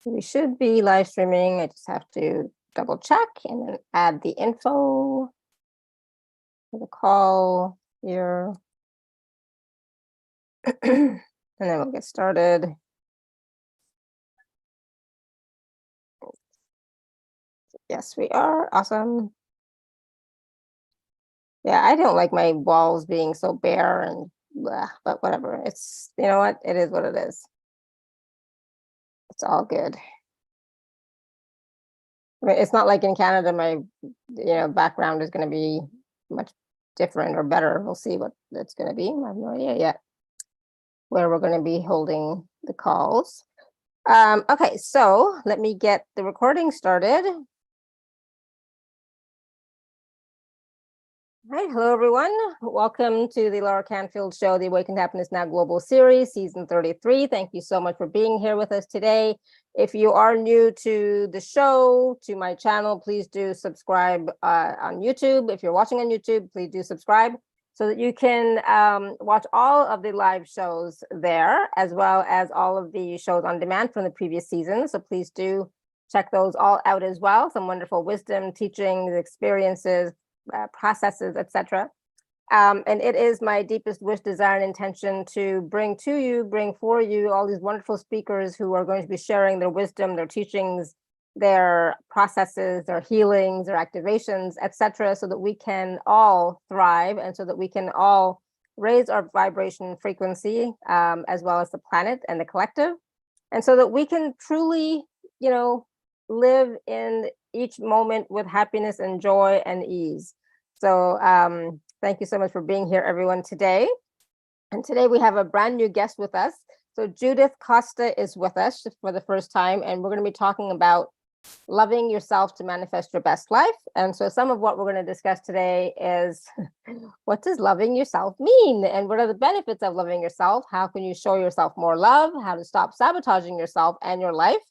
We should be live streaming. I just have to double check and then add the info for the call here. And then we'll get started. Yes, we are. Awesome. Yeah, I don't like my walls being so bare and blah, but whatever. It's, you know what? It is what it is. It's all good. I mean, it's not like in Canada, my, background is going to be much different or better. We'll see what it's going to be. I have no idea yet where we're going to be holding the calls. Okay, so let me get the recording started. Hi, hello everyone. Welcome to the Laura Canfield Show, the Awakened Happiness Now Global Series, Season 33. Thank you so much for being here with us today. If you are new to the show, to my channel, please do subscribe on YouTube. If you're watching on YouTube, please do subscribe so that you can watch all of the live shows there, as well as all of the shows on demand from the previous season. So please do check those all out as well. Some wonderful wisdom, teachings, experiences, processes, etc. And it is my deepest wish, desire, and intention to bring for you all these wonderful speakers who are going to be sharing their wisdom, their teachings, their processes, their healings, their activations, etc., so that we can all thrive and so that we can all raise our vibration frequency, as well as the planet and the collective, and so that we can truly, live in each moment with happiness and joy and ease. So thank you so much for being here, everyone, today. And today we have a brand new guest with us. So Judith Costa is with us for the first time, and we're going to be talking about loving yourself to manifest your best life. And so some of what we're going to discuss today is what does loving yourself mean? And what are the benefits of loving yourself? How can you show yourself more love? How to stop sabotaging yourself and your life?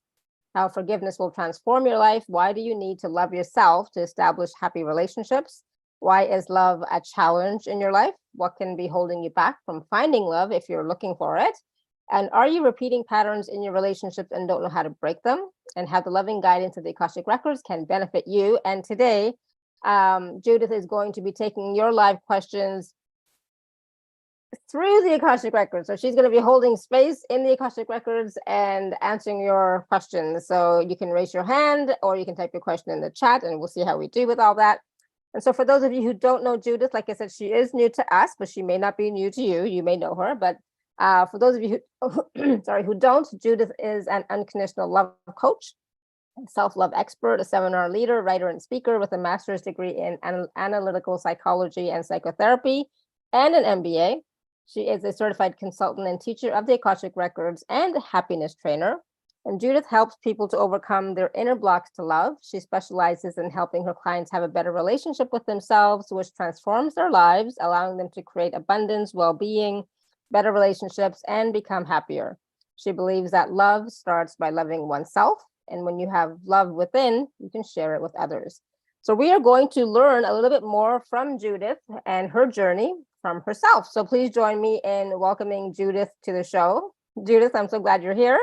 How forgiveness will transform your life? Why do you need to love yourself to establish happy relationships? Why is love a challenge in your life? What can be holding you back from finding love if you're looking for it? And are you repeating patterns in your relationships and don't know how to break them? And how the loving guidance of the Akashic Records can benefit you. And today, Judith is going to be taking your live questions through the Akashic Records. So she's going to be holding space in the Akashic Records and answering your questions. So you can raise your hand or you can type your question in the chat and we'll see how we do with all that. And so for those of you who don't know Judith, like I said, she is new to us, but she may not be new to you. You may know her, but for those of you who, who don't, Judith is an unconditional love coach, self-love expert, a seminar leader, writer, and speaker with a master's degree in analytical psychology and psychotherapy and an MBA. She is a certified consultant and teacher of the Akashic Records and a happiness trainer. And Judith helps people to overcome their inner blocks to love. She specializes in helping her clients have a better relationship with themselves, which transforms their lives, allowing them to create abundance, well-being, better relationships, and become happier. She believes that love starts by loving oneself. And when you have love within, you can share it with others. So we are going to learn a little bit more from Judith and her journey from herself. So please join me in welcoming Judith to the show. Judith, I'm so glad you're here.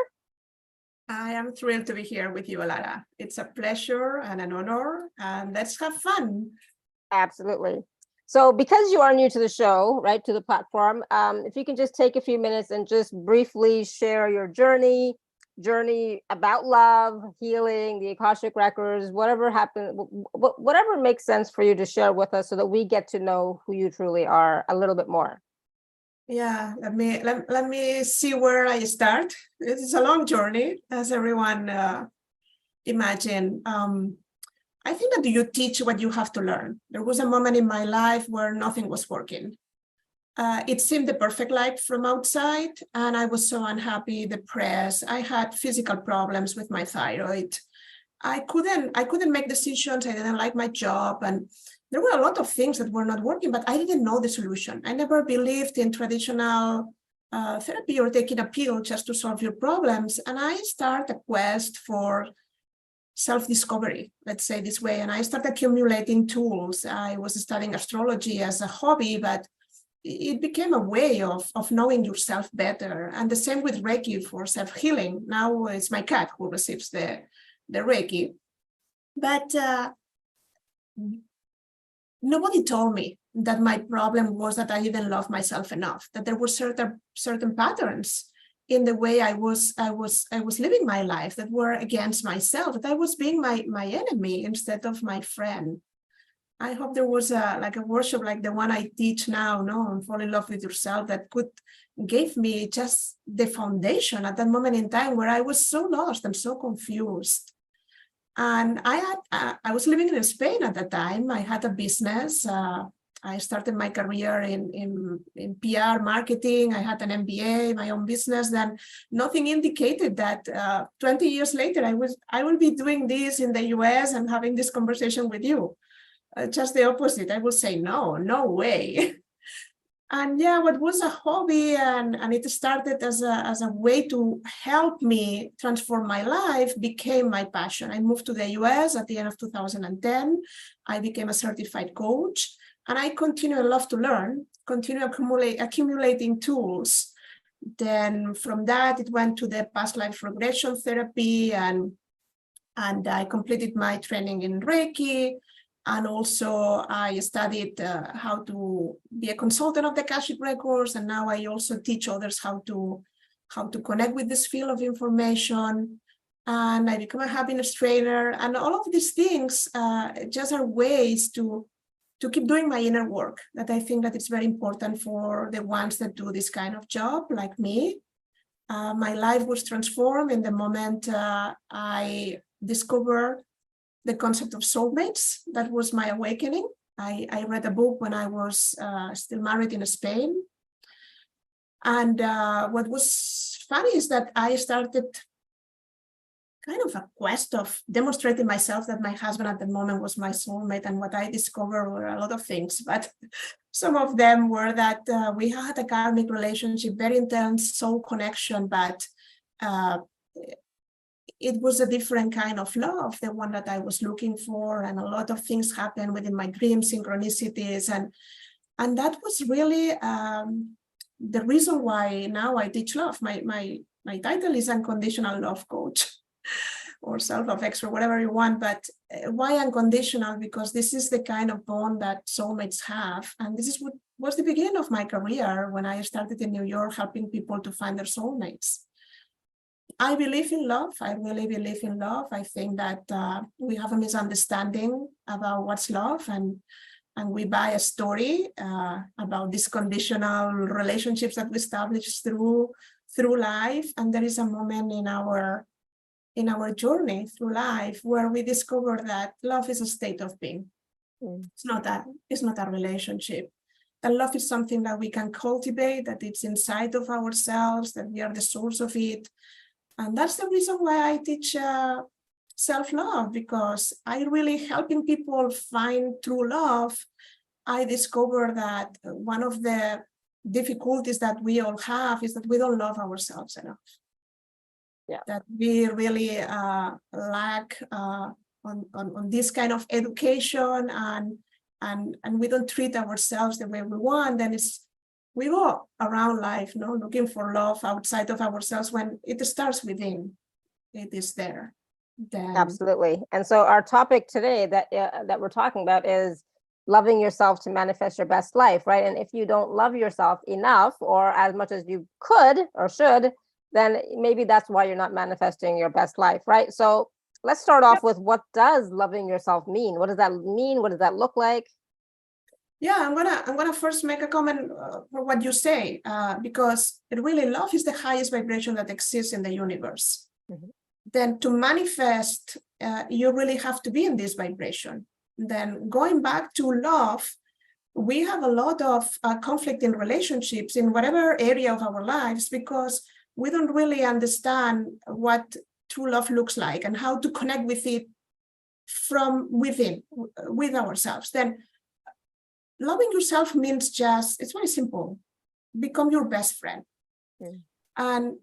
I am thrilled to be here with you, Alara. It's a pleasure and an honor, and let's have fun. Absolutely. So because you are new to the show, right, to the platform, if you can just take a few minutes and just briefly share your journey about love, healing, the Akashic Records, whatever happened, whatever makes sense for you to share with us so that we get to know who you truly are a little bit more. Yeah, let me see where I start. It's a long journey, as everyone imagine. I think that you teach what you have to learn. There was a moment in my life where nothing was working. It seemed the perfect life from outside, and I was so unhappy, depressed. I had physical problems with my thyroid. I couldn't make decisions. I didn't like my job, and there were a lot of things that were not working, but I didn't know the solution. I never believed in traditional therapy or taking a pill just to solve your problems. And I started a quest for self-discovery, let's say this way. And I started accumulating tools. I was studying astrology as a hobby, but it became a way of knowing yourself better. And the same with Reiki for self-healing. Now it's my cat who receives the Reiki. But nobody told me that my problem was that I didn't love myself enough, that there were certain patterns in the way I was living my life that were against myself, that I was being my enemy instead of my friend. I hope there was a workshop like the one I teach now, Fall in Love with Yourself, that gave me just the foundation at that moment in time where I was so lost and so confused. And I was living in Spain at that time. I had a business. I started my career in PR marketing. I had an MBA, my own business. Then nothing indicated that 20 years later I will be doing this in the US and having this conversation with you. Just the opposite. I would say no way. And yeah, what was a hobby and it started as a way to help me transform my life became my passion. I moved to the US at the end of 2010. I became a certified coach, and I love to learn, continue accumulating tools. Then from that, it went to the past life regression therapy, and I completed my training in Reiki. And also I studied how to be a consultant of the Akashic Records. And now I also teach others how to connect with this field of information. And I become a happiness trainer. And all of these things just are ways to keep doing my inner work, that I think that it's very important for the ones that do this kind of job like me. My life was transformed in the moment I discovered the concept of soulmates. That was my awakening. I read a book when I was still married in Spain. And what was funny is that I started kind of a quest of demonstrating myself that my husband at the moment was my soulmate. And what I discovered were a lot of things, but some of them were that we had a karmic relationship, very intense soul connection, but it was a different kind of love, the one that I was looking for. And a lot of things happened within my dreams, synchronicities. And that was really the reason why now I teach love. My title is Unconditional Love Coach or Self-Love Expert, whatever you want. But why unconditional? Because this is the kind of bond that soulmates have. And this is what was the beginning of my career when I started in New York, helping people to find their soulmates. I believe in love. I really believe in love. I think that we have a misunderstanding about what's love, and we buy a story about these conditional relationships that we establish through life. And there is a moment in our journey through life where we discover that love is a state of being. It's not a relationship. And love is something that we can cultivate, that it's inside of ourselves, that we are the source of it. And that's the reason why I teach self-love, because I really helping people find true love. I discovered that one of the difficulties that we all have is that we don't love ourselves enough. Yeah. That we really lack on this kind of education, and we don't treat ourselves the way we want. Then we go around life, looking for love outside of ourselves, when it starts within. It is there. Then... Absolutely. And so our topic today that we're talking about is loving yourself to manifest your best life, right? And if you don't love yourself enough, or as much as you could or should, then maybe that's why you're not manifesting your best life, right? So let's start off with, what does loving yourself mean? What does that mean? What does that look like? Yeah, I'm gonna first make a comment for what you say, because really love is the highest vibration that exists in the universe. Mm-hmm. Then to manifest, you really have to be in this vibration. Then going back to love, we have a lot of conflict in relationships in whatever area of our lives, because we don't really understand what true love looks like and how to connect with it from within, with ourselves. Then loving yourself means it's very simple. Become your best friend. And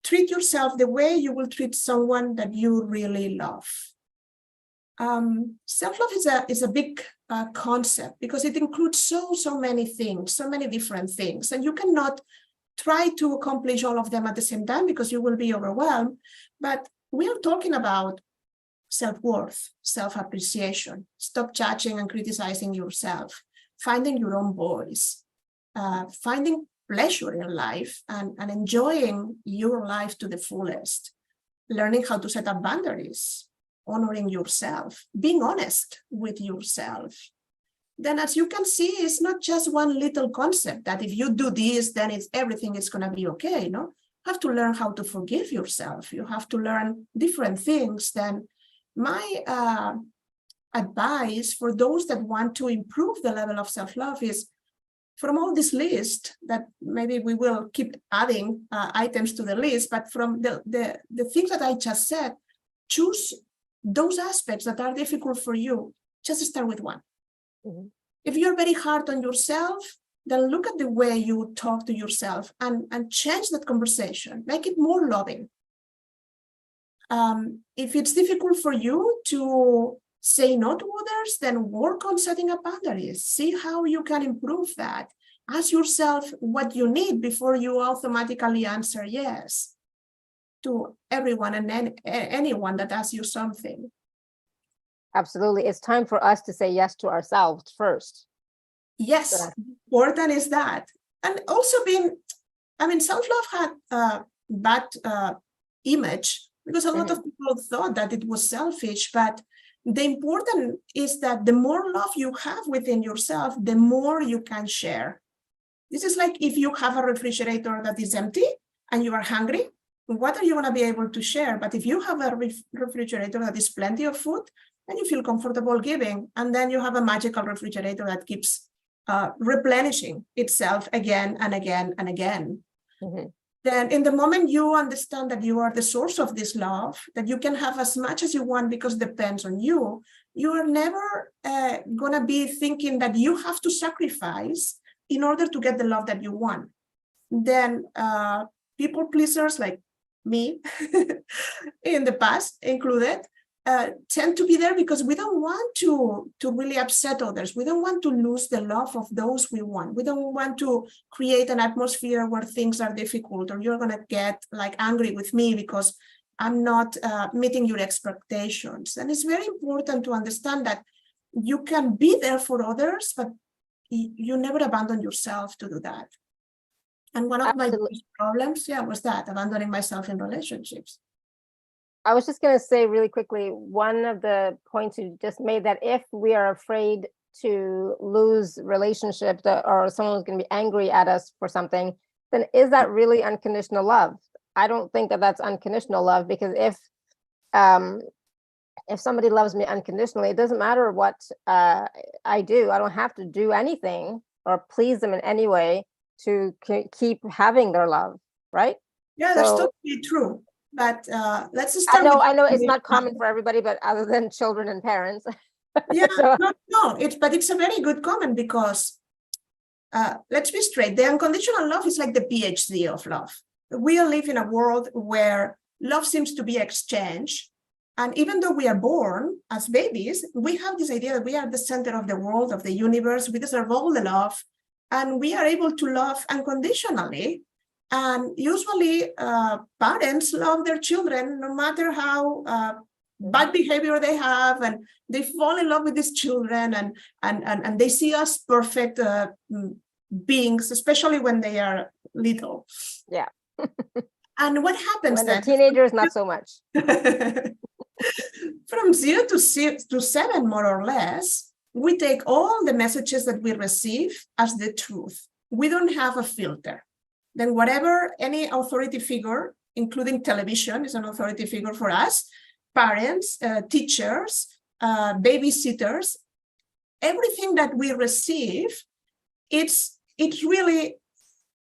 treat yourself the way you will treat someone that you really love. Self-love is a big concept because it includes so many things, so many different things, and you cannot try to accomplish all of them at the same time because you will be overwhelmed. But we are talking about self-worth, self-appreciation, stop judging and criticizing yourself, finding your own voice, finding pleasure in life and enjoying your life to the fullest, learning how to set up boundaries, honoring yourself, being honest with yourself. Then as you can see, it's not just one little concept that if you do this, then everything is going to be okay. No, you have to learn how to forgive yourself. You have to learn different things. Then my advice for those that want to improve the level of self-love is, from all this list that maybe we will keep adding items to the list, but from the things that I just said, choose those aspects that are difficult for you. Just start with one. Mm-hmm. If you're very hard on yourself, then look at the way you talk to yourself and change that conversation. Make it more loving. If it's difficult for you to say no to others, then work on setting up boundaries. See how you can improve that. Ask yourself what you need before you automatically answer yes to everyone and anyone that asks you something. Absolutely. It's time for us to say yes to ourselves first. Yes, important is that. And also self-love had a bad image because a lot of people thought that it was selfish, but the important is that the more love you have within yourself, the more you can share. This is like if you have a refrigerator that is empty and you are hungry, what are you going to be able to share? But if you have a refrigerator that is plenty of food, then you feel comfortable giving. And then you have a magical refrigerator that keeps replenishing itself again and again and again. Mm-hmm. Then in the moment you understand that you are the source of this love, that you can have as much as you want because it depends on you, you are never going to be thinking that you have to sacrifice in order to get the love that you want. Then people pleasers like me in the past included tend to be there because we don't want to really upset others. We don't want to lose the love of those we want. We don't want to create an atmosphere where things are difficult or you're going to get like angry with me because I'm not meeting your expectations. And it's very important to understand that you can be there for others, but you never abandon yourself to do that. And one of my biggest problems, was that, abandoning myself in relationships. I was just going to say really quickly, one of the points you just made, that if we are afraid to lose relationships or someone's going to be angry at us for something, then is that really unconditional love? I don't think that that's unconditional love, because if somebody loves me unconditionally, it doesn't matter what I do. I don't have to do anything or please them in any way to keep having their love, right? Yeah, that's totally true. But let's start. I know it's not common for everybody, but other than children and parents. Yeah, no, but it's a very good comment because let's be straight. The unconditional love is like the PhD of love. We live in a world where love seems to be exchanged. And even though we are born as babies, we have this idea that we are the center of the world, of the universe. We deserve all the love. And we are able to love unconditionally. And usually parents love their children no matter how bad behavior they have, and they fall in love with these children and they see us perfect beings, especially when they are little. Yeah. And what happens when then? They're teenagers, not so much. From 0 to 7, more or less, we take all the messages that we receive as the truth. We don't have a filter. Then whatever any authority figure, including television, is an authority figure for us, parents, teachers, babysitters, everything that we receive, it's really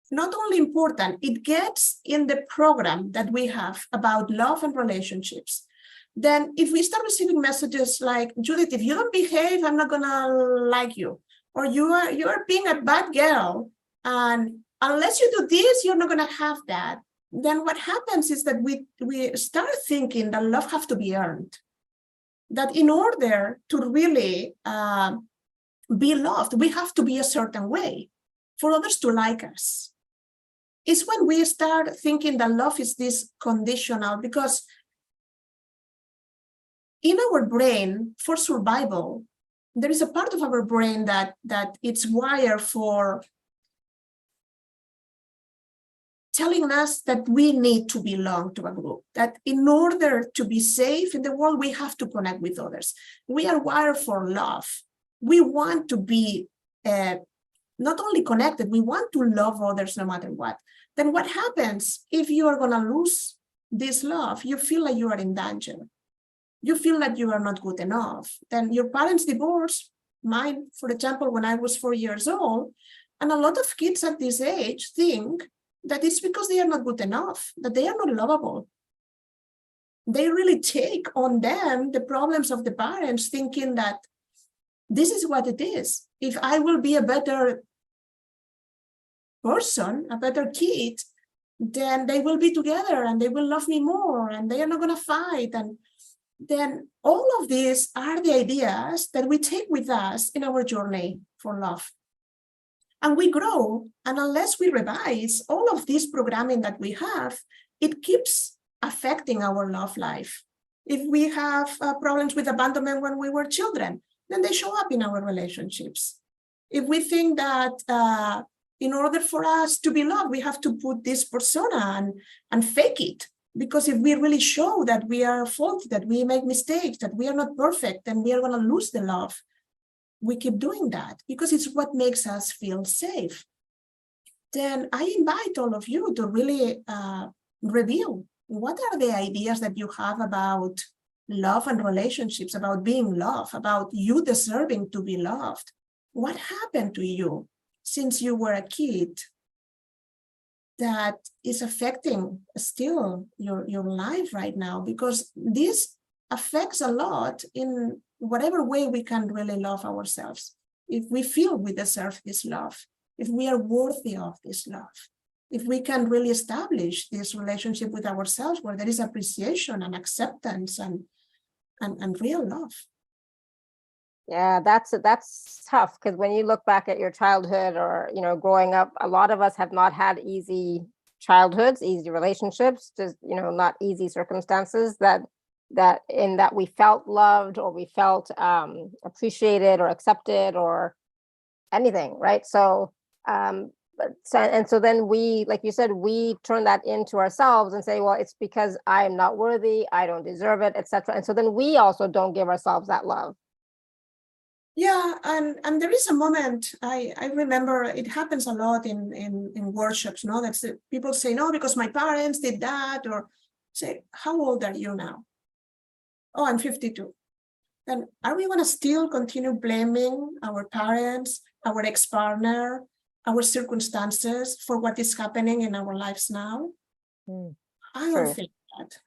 not only important, it gets in the program that we have about love and relationships. Then if we start receiving messages like, Judith, if you don't behave, I'm not gonna like you, or you are being a bad girl, and unless you do this, you're not gonna have that. Then what happens is that we start thinking that love has to be earned. that in order to really be loved, we have to be a certain way for others to like us. It's when we start thinking that love is this conditional, because in our brain, for survival, there is a part of our brain that it's wired for telling us that we need to belong to a group, that in order to be safe in the world, we have to connect with others. We are wired for love. We want to be not only connected, we want to love others no matter what. Then what happens if you are going to lose this love? You feel like you are in danger. You feel like you are not good enough. Then your parents divorce. Mine, for example, when I was 4 years old, and a lot of kids at this age think that it's because they are not good enough, that they are not lovable. They really take on them the problems of the parents, thinking that this is what it is. If I will be a better person, a better kid, then they will be together and they will love me more and they are not going to fight. And then all of these are the ideas that we take with us in our journey for love. And we grow, and unless we revise all of this programming that we have, it keeps affecting our love life. If we have problems with abandonment when we were children, then they show up in our relationships. If we think that in order for us to be loved, we have to put this persona and fake it, because if we really show that we are faulty, that we make mistakes, that we are not perfect, then we are going to lose the love. We keep doing that because it's what makes us feel safe. Then I invite all of you to really review what are the ideas that you have about love and relationships, about being loved, about you deserving to be loved. What happened to you since you were a kid that is affecting still your life right now? Because this affects a lot in whatever way we can really love ourselves. If we feel we deserve this love, if we are worthy of this love, if we can really establish this relationship with ourselves where there is appreciation and acceptance and real love. Yeah, that's tough, because when you look back at your childhood or, growing up, a lot of us have not had easy childhoods, easy relationships, just, not easy circumstances that we felt loved or we felt appreciated or accepted or anything, right? So then we, like you said, we turn that into ourselves and say, well, it's because I'm not worthy, I don't deserve it, etc. And so then we also don't give ourselves that love. Yeah, and there is a moment, I remember it happens a lot in workshops, that's people say, no, because my parents did that, or say, how old are you now? Oh, I'm 52. Then are we going to still continue blaming our parents, our ex-partner, our circumstances for what is happening in our lives now? I don't think that.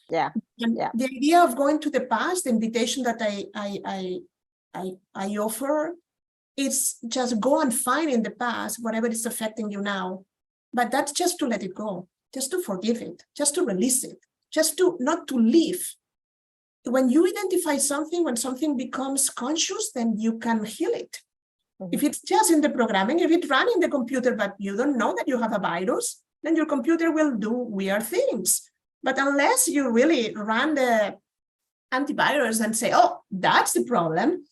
Yeah. And the idea of going to the past, the invitation that I offer, is just go and find in the past whatever is affecting you now. But that's just to let it go, just to forgive it, just to release it, just to not to live. When you identify something, when something becomes conscious, then you can heal it. Mm-hmm. If it's just in the programming, if it's running the computer, but you don't know that you have a virus, then your computer will do weird things. But unless you really run the antivirus and say, oh, that's the problem,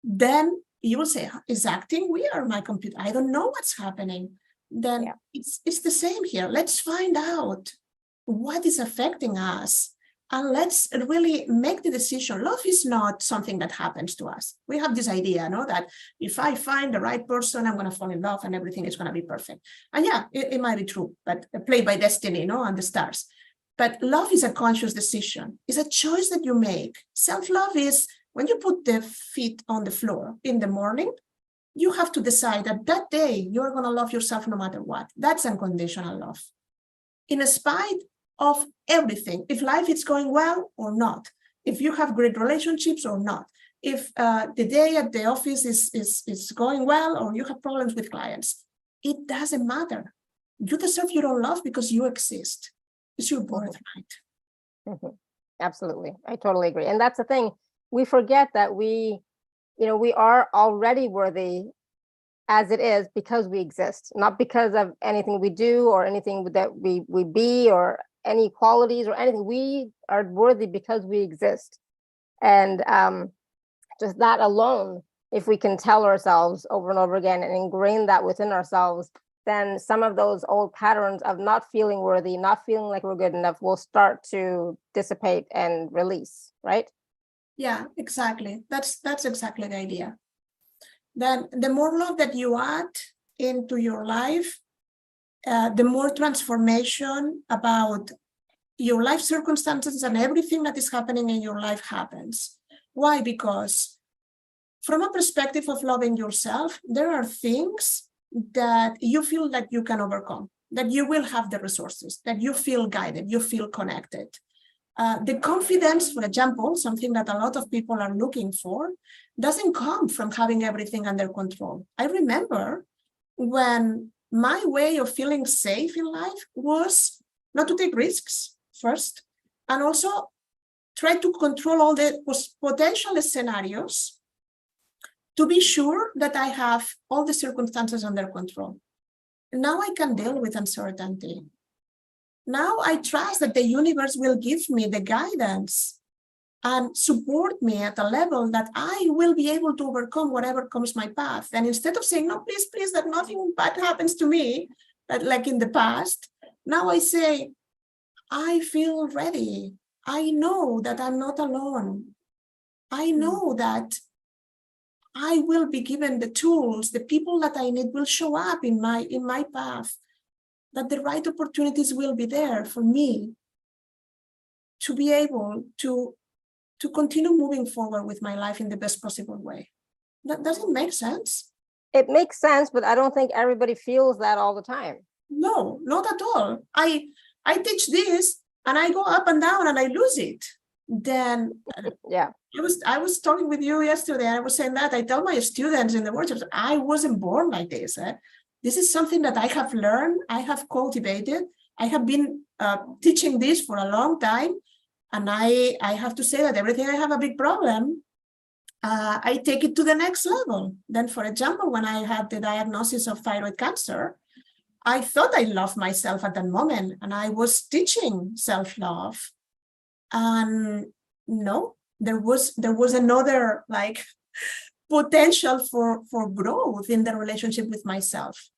then you will say, it's acting weird, my computer. I don't know what's happening. Then it's the same here. Let's find out what is affecting us. And let's really make the decision. Love is not something that happens to us. We have this idea, that if I find the right person, I'm going to fall in love and everything is going to be perfect. And it might be true, but played by destiny, and the stars. But love is a conscious decision. It's a choice that you make. Self-love is when you put the feet on the floor in the morning, you have to decide that day you're going to love yourself no matter what. That's unconditional love. In spite of everything, if life is going well or not, if you have great relationships or not, if the day at the office is going well or you have problems with clients, it doesn't matter. You deserve your own love because you exist. It's your birthright. Mm-hmm. Absolutely. I totally agree. And that's the thing. We forget that we are already worthy as it is because we exist, not because of anything we do or anything that we be or any qualities or anything. We are worthy because we exist. And just that alone, if we can tell ourselves over and over again and ingrain that within ourselves, then some of those old patterns of not feeling worthy, not feeling like we're good enough will start to dissipate and release, right? Yeah, exactly. That's exactly the idea. Then the more love that you add into your life, the more transformation about your life circumstances and everything that is happening in your life happens. Why? Because from a perspective of loving yourself, there are things that you feel that you can overcome, that you will have the resources, that you feel guided, you feel connected. The confidence, for example, something that a lot of people are looking for, doesn't come from having everything under control. I remember when my way of feeling safe in life was not to take risks first, and also try to control all the potential scenarios to be sure that I have all the circumstances under control. Now I can deal with uncertainty. Now I trust that the universe will give me the guidance and support me at a level that I will be able to overcome whatever comes my path. And instead of saying, no, please, please, that nothing bad happens to me, like in the past, now I say, I feel ready. I know that I'm not alone. I know that I will be given the tools, the people that I need will show up in my path, that the right opportunities will be there for me to be able to continue moving forward with my life in the best possible way. That doesn't make sense. It makes sense, but I don't think everybody feels that all the time. No, not at all. I teach this and I go up and down and I lose it. Then yeah. I was talking with you yesterday. I was saying that I tell my students in the workshops, I wasn't born like this. This is something that I have learned, I have cultivated. I have been teaching this for a long time. And I have to say that everything I have a big problem, I take it to the next level. Then, for example, when I had the diagnosis of thyroid cancer, I thought I loved myself at that moment. And I was teaching self-love. And no, there was another like potential for growth in the relationship with myself.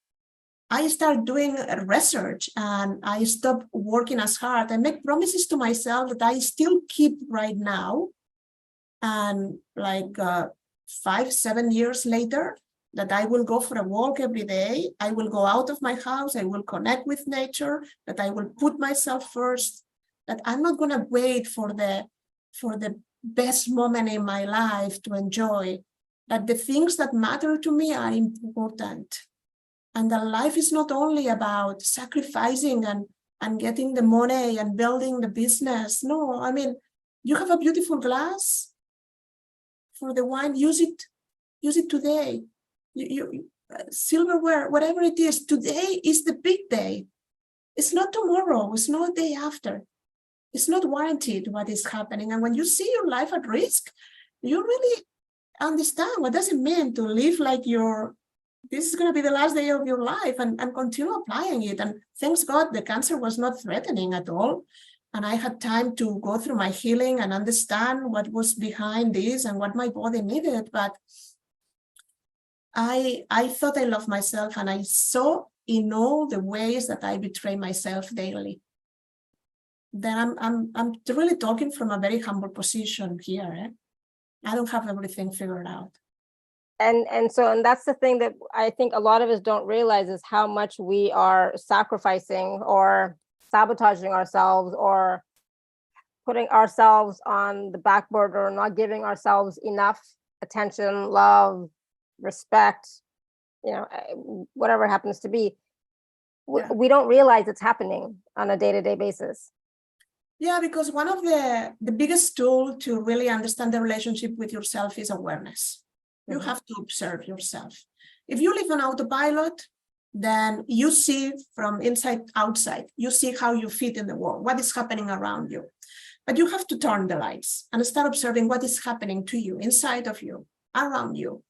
I started doing research and I stopped working as hard. I make promises to myself that I still keep right now. And like 5-7 years later, that I will go for a walk every day. I will go out of my house. I will connect with nature, that I will put myself first, that I'm not going to wait for the best moment in my life to enjoy, that the things that matter to me are important. And that life is not only about sacrificing and getting the money and building the business. No, I mean, you have a beautiful glass for the wine, use it today. You silverware, whatever it is, today is the big day. It's not tomorrow, it's not the day after. It's not warranted what is happening. And when you see your life at risk, you really understand what does it mean to live like this is going to be the last day of your life and continue applying it. And thanks God, the cancer was not threatening at all. And I had time to go through my healing and understand what was behind this and what my body needed. But I thought I loved myself, and I saw in all the ways that I betray myself daily. Then I'm really talking from a very humble position here. I don't have everything figured out. And that's the thing that I think a lot of us don't realize is how much we are sacrificing or sabotaging ourselves or putting ourselves on the back burner or not giving ourselves enough attention, love, respect, whatever it happens to be. We don't realize it's happening on a day-to-day basis. Yeah, because one of the biggest tool to really understand the relationship with yourself is awareness. You have to observe yourself. If you live on autopilot, then you see from inside outside, you see how you fit in the world, what is happening around you. But you have to turn the lights and start observing what is happening to you, inside of you, around you,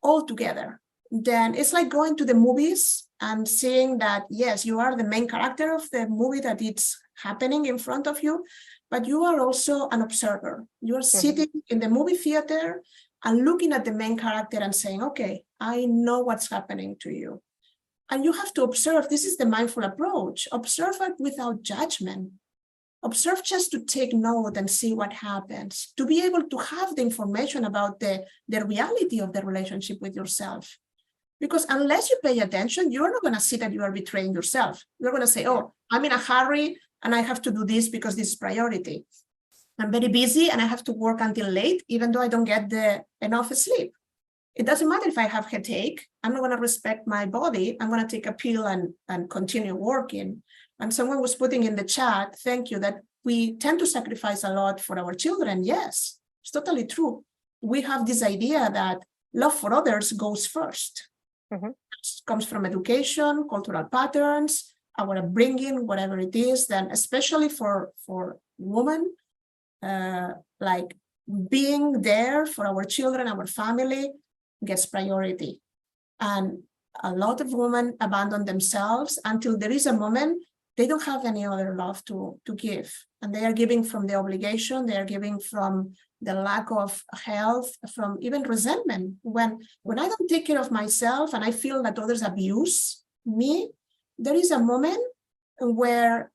all together. Then it's like going to the movies and seeing that, yes, you are the main character of the movie that it's happening in front of you, but you are also an observer. You are sitting in the movie theater and looking at the main character and saying, okay, I know what's happening to you. And you have to observe. This is the mindful approach. Observe it without judgment. Observe just to take note and see what happens, to be able to have the information about the reality of the relationship with yourself. Because unless you pay attention, you're not going to see that you are betraying yourself. You're going to say, oh, I'm in a hurry and I have to do this because this is priority. I'm very busy and I have to work until late, even though I don't get enough sleep. It doesn't matter if I have headache. I'm not going to respect my body. I'm going to take a pill and continue working. And someone was putting in the chat, thank you, that we tend to sacrifice a lot for our children. Yes, it's totally true. We have this idea that love for others goes first. It comes from education, cultural patterns, our upbringing, whatever it is. Then especially for women, like being there for our children, our family gets priority. And a lot of women abandon themselves until there is a moment they don't have any other love to give. And they are giving from the obligation, they are giving from the lack of health, from even resentment. When I don't take care of myself and I feel that others abuse me, there is a moment where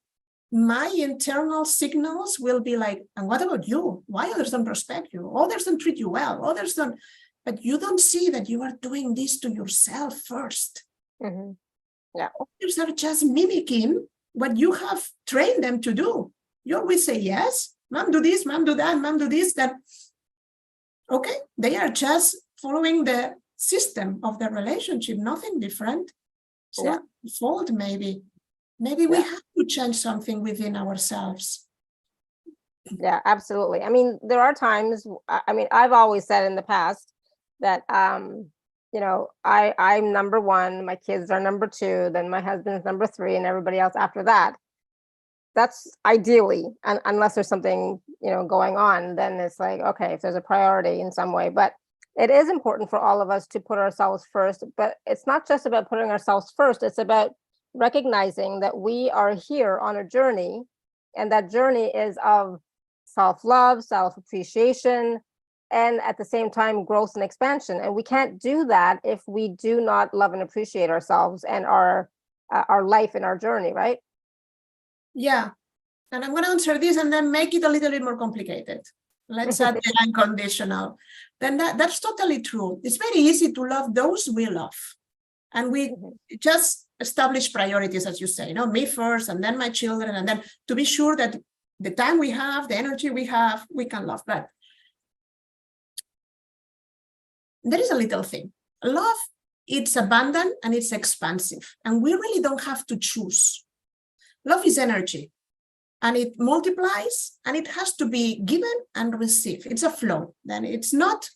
my internal signals will be like, and what about you? Why others don't respect you? Others don't treat you well. Others don't, but you don't see that you are doing this to yourself first. Yeah. Others are just mimicking what you have trained them to do. You always say, yes, mom, do this, mom, do that, mom, do this, then, okay, they are just following the system of the relationship, nothing different. It's not fault, maybe. Maybe we have to change something within ourselves. Yeah, absolutely. I mean, there are times, I mean, I've always said in the past that, you know, I'm number one, my kids are number two, then my husband's number three, and everybody else after that. That's ideally, and unless there's something, you know, going on, then it's like, okay, if there's a priority in some way. But it is important for all of us to put ourselves first. But it's not just about putting ourselves first. It's about recognizing that we are here on a journey, and that journey is of self-love, self-appreciation, and at the same time, growth and expansion. And we can't do that if we do not love and appreciate ourselves and our life and our journey, right? Yeah. And I'm going to answer this and then make it a little bit more complicated. Let's add the unconditional. Then that's totally true. It's very easy to love those we love. And we just establish priorities, as you say, you know, me first, and then my children, and then to be sure that the time we have, the energy we have, we can love. But there is a little thing. Love, it's abundant and it's expansive. And we really don't have to choose. Love is energy. And it multiplies, and it has to be given and received. It's a flow. Then it's not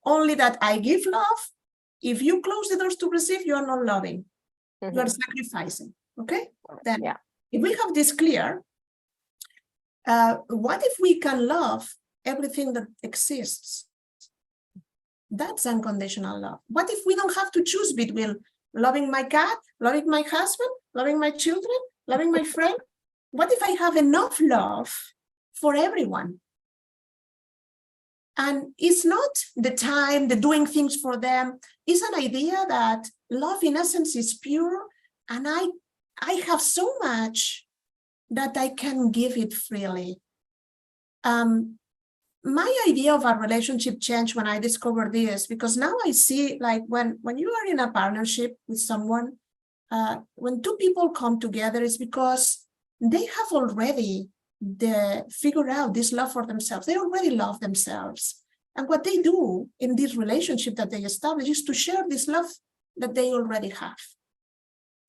only that I give love. If you close the doors to receive, you are not loving. You are sacrificing. Okay? Then if we have this clear, what if we can love everything that exists? That's unconditional love. What if we don't have to choose between loving my cat, loving my husband, loving my children, loving my friend? What if I have enough love for everyone? And it's not the time, the doing things for them. It's an idea that love in essence is pure, and I have so much that I can give it freely. My idea of our relationship changed when I discovered this, because now I see, like, when you are in a partnership with someone, when two people come together, it's because they have already figured out this love for themselves. They already love themselves. And what they do in this relationship that they establish is to share this love that they already have.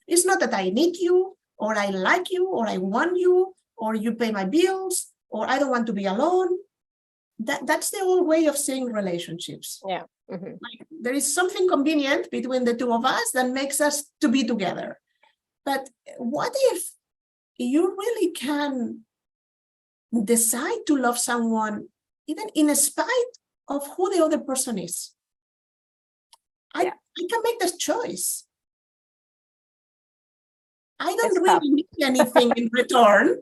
It's not that I need you, or I like you, or I want you, or you pay my bills, or I don't want to be alone. That's the old way of seeing relationships. Yeah. Like, there is something convenient between the two of us that makes us to be together. But what if you really can decide to love someone, even in spite of who the other person is. I can make this choice. I don't really need anything in return.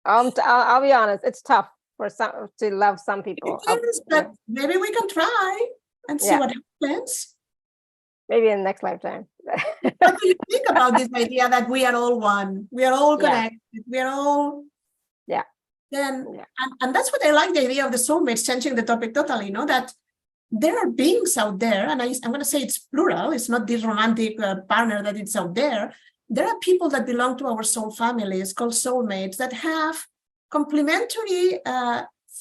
I'll be honest, it's tough for some to love some people. It is, but maybe we can try and see what happens. Maybe in the next lifetime. What do you think about this idea that we are all one? We are all connected. We are all. And that's what I like, the idea of the soulmates, changing the topic totally, you know, that there are beings out there, and I'm going to say it's plural. It's not this romantic partner that it's out there. There are people that belong to our soul families called soulmates that have complementary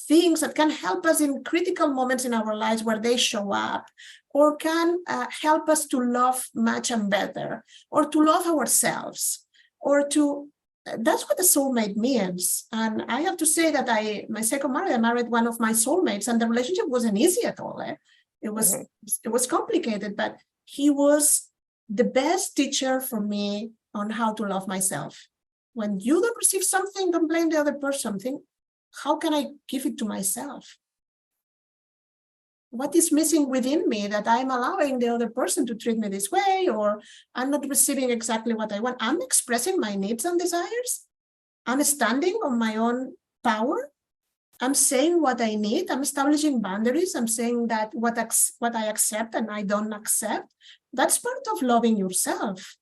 things that can help us in critical moments in our lives where they show up, or can help us to love much and better, or to love ourselves, or to, that's what the soulmate means. And I have to say that my second marriage, I married one of my soulmates, and the relationship wasn't easy at all. It was complicated, but he was the best teacher for me on how to love myself. When you don't receive something, don't blame the other person. Think, how can I give it to myself? What is missing within me that I'm allowing the other person to treat me this way, or I'm not receiving exactly what I want? I'm expressing my needs and desires. I'm standing on my own power. I'm saying what I need. I'm establishing boundaries. I'm saying that what I accept and I don't accept. That's part of loving yourself.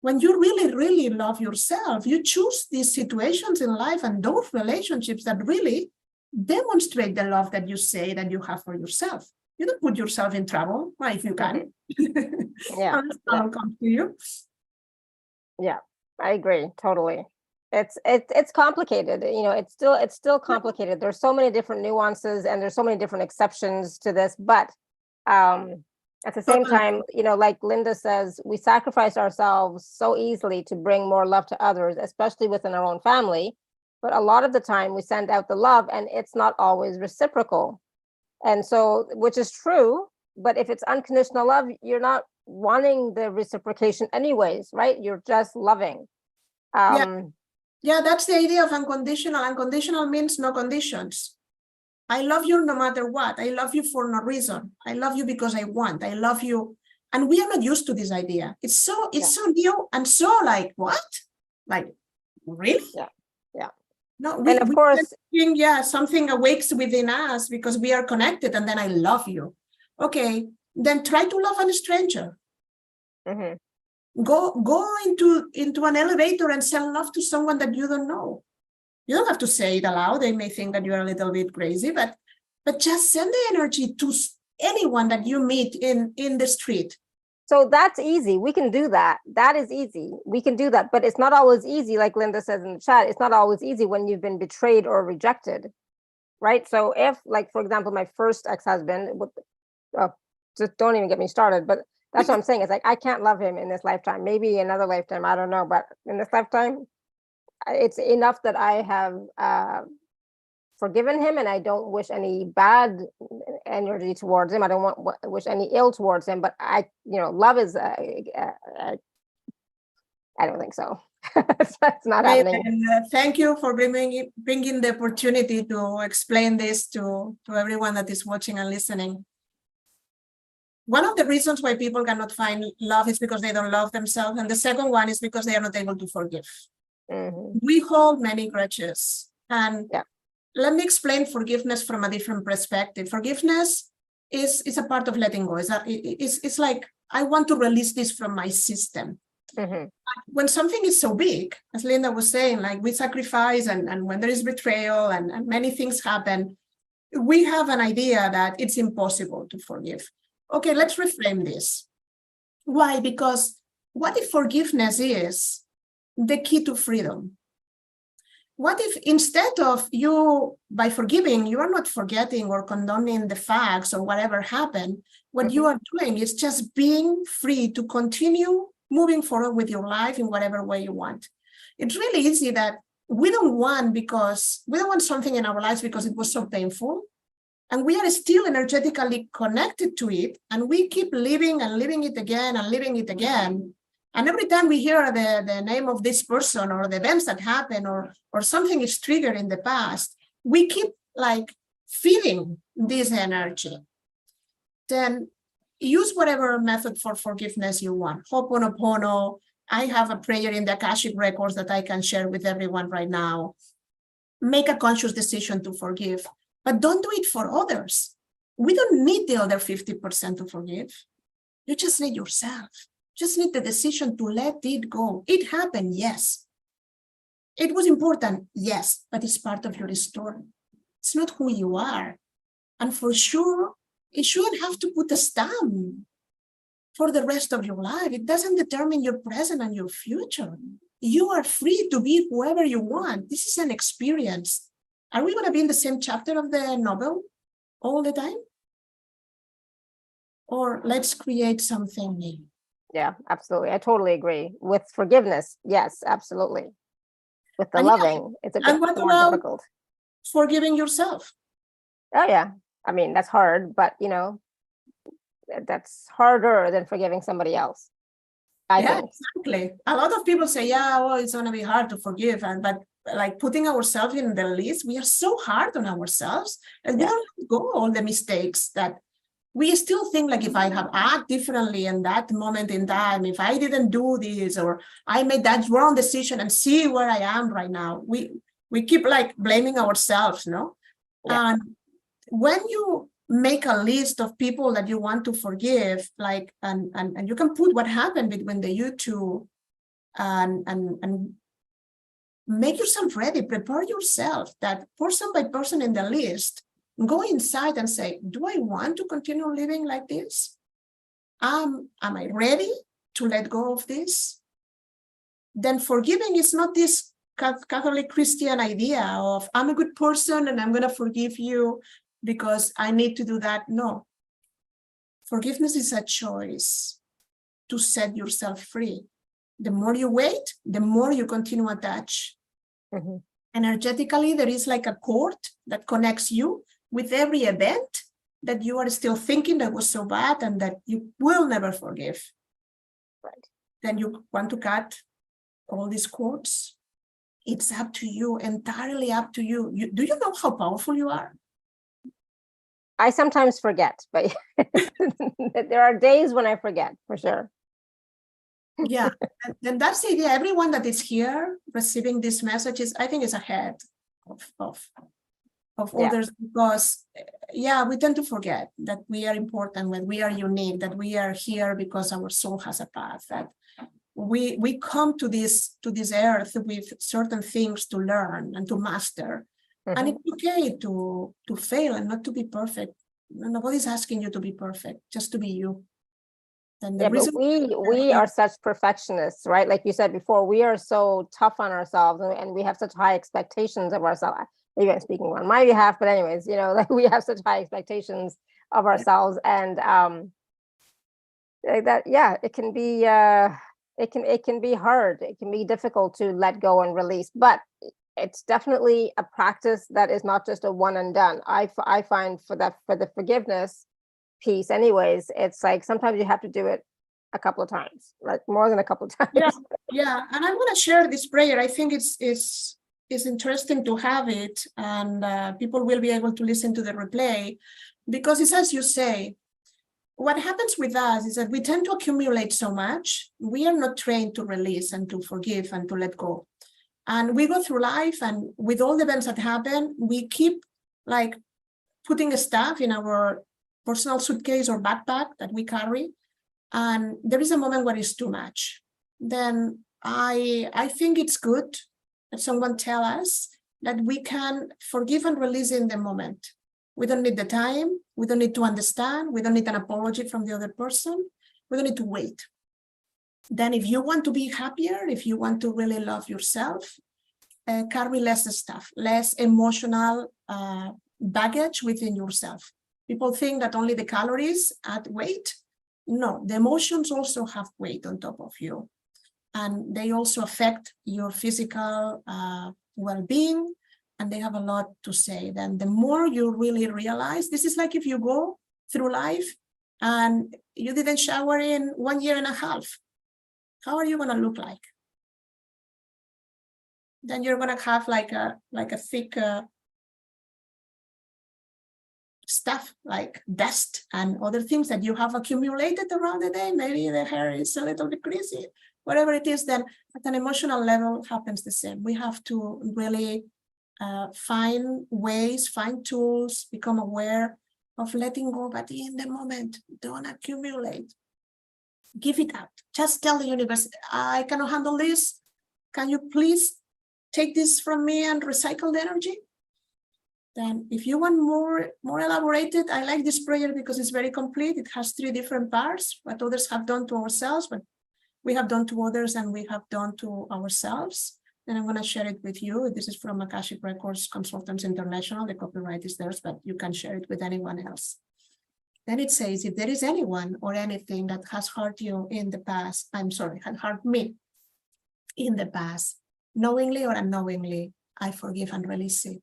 When you really, really love yourself, you choose these situations in life and those relationships that really demonstrate the love that you say that you have for yourself. You don't put yourself in trouble, right, if you can. Trouble comes to you. Yeah, I agree totally. It's complicated. You know, it's still complicated. There's so many different nuances and there's so many different exceptions to this, but at the same time, you know, like Linda says, we sacrifice ourselves so easily to bring more love to others, especially within our own family. But a lot of the time we send out the love and it's not always reciprocal. And so, which is true, but if it's unconditional love, you're not wanting the reciprocation anyways, right? You're just loving. Yeah, that's the idea of unconditional. Unconditional means no conditions. I love you no matter what. I love you for no reason. I love you because I want. I love you. And we are not used to this idea. It's so new and so like, what? Like, really? Yeah. No, and of course, think, something awakes within us because we are connected, and then I love you. Okay, then try to love a stranger. Go into an elevator and send love to someone that you don't know. You don't have to say it aloud. They may think that you're a little bit crazy, but just send the energy to anyone that you meet in the street. So that's easy. We can do that. That is easy. We can do that. But it's not always easy, like Linda says in the chat. It's not always easy when you've been betrayed or rejected, right? So if, like, for example, my first ex-husband, just don't even get me started. But that's what I'm saying. It's like, I can't love him in this lifetime. Maybe another lifetime. I don't know. But in this lifetime, it's enough that I have forgiven him, and I don't wish any bad energy towards him. I don't wish any ill towards him, but love is I don't think so. It's not happening. Thank you for bringing the opportunity to explain this to everyone that is watching and listening. One of the reasons why people cannot find love is because they don't love themselves, and the second one is because they are not able to forgive. We hold many grudges, and let me explain forgiveness from a different perspective. Forgiveness is a part of letting go. It's like, I want to release this from my system. When something is so big, as Linda was saying, like we sacrifice, and when there is betrayal and many things happen, we have an idea that it's impossible to forgive. Okay, let's reframe this. Why? Because what if forgiveness is the key to freedom? What if instead of you, by forgiving, you are not forgetting or condoning the facts or whatever happened, what you are doing is just being free to continue moving forward with your life in whatever way you want. It's really easy that we don't want something in our lives because it was so painful, and we are still energetically connected to it, and we keep living and living it again and living it again. And every time we hear the name of this person or the events that happen or something is triggered in the past, we keep like feeding this energy, then use whatever method for forgiveness you want. Ho'oponopono. I have a prayer in the Akashic Records that I can share with everyone right now. Make a conscious decision to forgive, but don't do it for others. We don't need the other 50% to forgive. You just need yourself. Just need the decision to let it go. It happened, yes. It was important, yes, but it's part of your story. It's not who you are. And for sure, it shouldn't have to put a stamp for the rest of your life. It doesn't determine your present and your future. You are free to be whoever you want. This is an experience. Are we going to be in the same chapter of the novel all the time? Or let's create something new. Yeah, absolutely. I totally agree. With forgiveness, yes, absolutely. With the And loving, it's a bit what more about difficult. forgiving yourself? Oh yeah. I mean, that's hard, but that's harder than forgiving somebody else, I think. Exactly. A lot of people say, yeah, well, it's going to be hard to forgive. But like putting ourselves in the list, we are so hard on ourselves, and we don't let go all the mistakes that we still think, like, if I have acted differently in that moment in time, if I didn't do this, or I made that wrong decision, and see where I am right now. We keep like blaming ourselves, no? Yeah. And when you make a list of people that you want to forgive, like, and you can put what happened between the you two, and make yourself ready, prepare yourself that person by person in the list, go inside and say, do I want to continue living like this? Am I ready to let go of this? Then forgiving is not this Catholic Christian idea of, I'm a good person and I'm going to forgive you because I need to do that. No. Forgiveness is a choice to set yourself free. The more you wait, the more you continue attached. Mhm. Energetically, there is like a cord that connects you with every event that you are still thinking that was so bad and that you will never forgive. Right. Then you want to cut all these cords. It's up to you, entirely up to you. Do you know how powerful you are? I sometimes forget, but there are days when I forget, for sure. Yeah, and that's the idea. Everyone that is here receiving these messages, I think, is ahead of Yeah. others, because we tend to forget that we are important, that we are unique, that we are here because our soul has a path, that we come to this earth with certain things to learn and to master. And it's okay to fail and not to be perfect. Nobody's asking you to be perfect, just to be you. And the reason but we are such perfectionists, right? Like you said before, we are so tough on ourselves, and we have such high expectations of ourselves. Maybe I'm speaking on my behalf, but anyways, like we have such high expectations of ourselves, and like that, it can be it can be hard. It can be difficult to let go and release, but it's definitely a practice that is not just a one and done. I find for the forgiveness piece anyways, it's like sometimes you have to do it a couple of times, like more than a couple of times. And I'm going to share this prayer. I think it's interesting to have it, and people will be able to listen to the replay, because it's as you say. What happens with us is that we tend to accumulate so much. We are not trained to release and to forgive and to let go. And we go through life, and with all the events that happen, we keep like putting stuff in our personal suitcase or backpack that we carry. And there is a moment where it's too much. Then I think it's good that someone tell us that we can forgive and release in the moment. We don't need the time. We don't need to understand. We don't need an apology from the other person. We don't need to wait. Then if you want to be happier, if you want to really love yourself, carry less stuff, less emotional baggage within yourself. People think that only the calories add weight. No, the emotions also have weight on top of you. And they also affect your physical well-being, and they have a lot to say. Then the more you really realize, this is like if you go through life and you didn't shower in 1.5 years, how are you going to look like? Then you're going to have like a thick stuff like dust and other things that you have accumulated around the day. Maybe the hair is a little bit greasy, whatever it is, then at an emotional level happens the same. We have to really find ways, find tools, become aware of letting go, but in the moment, don't accumulate. Give it out. Just tell the universe, I cannot handle this. Can you please take this from me and recycle the energy? Then if you want more elaborated, I like this prayer because it's very complete. It has 3 different parts, what others have done to ourselves, what we have done to others, and we have done to ourselves. And I'm going to share it with you. This is from Akashic Records Consultants International. The copyright is theirs, but you can share it with anyone else. Then it says, if there is anyone or anything that has hurt you in the past, had hurt me in the past, knowingly or unknowingly, I forgive and release it.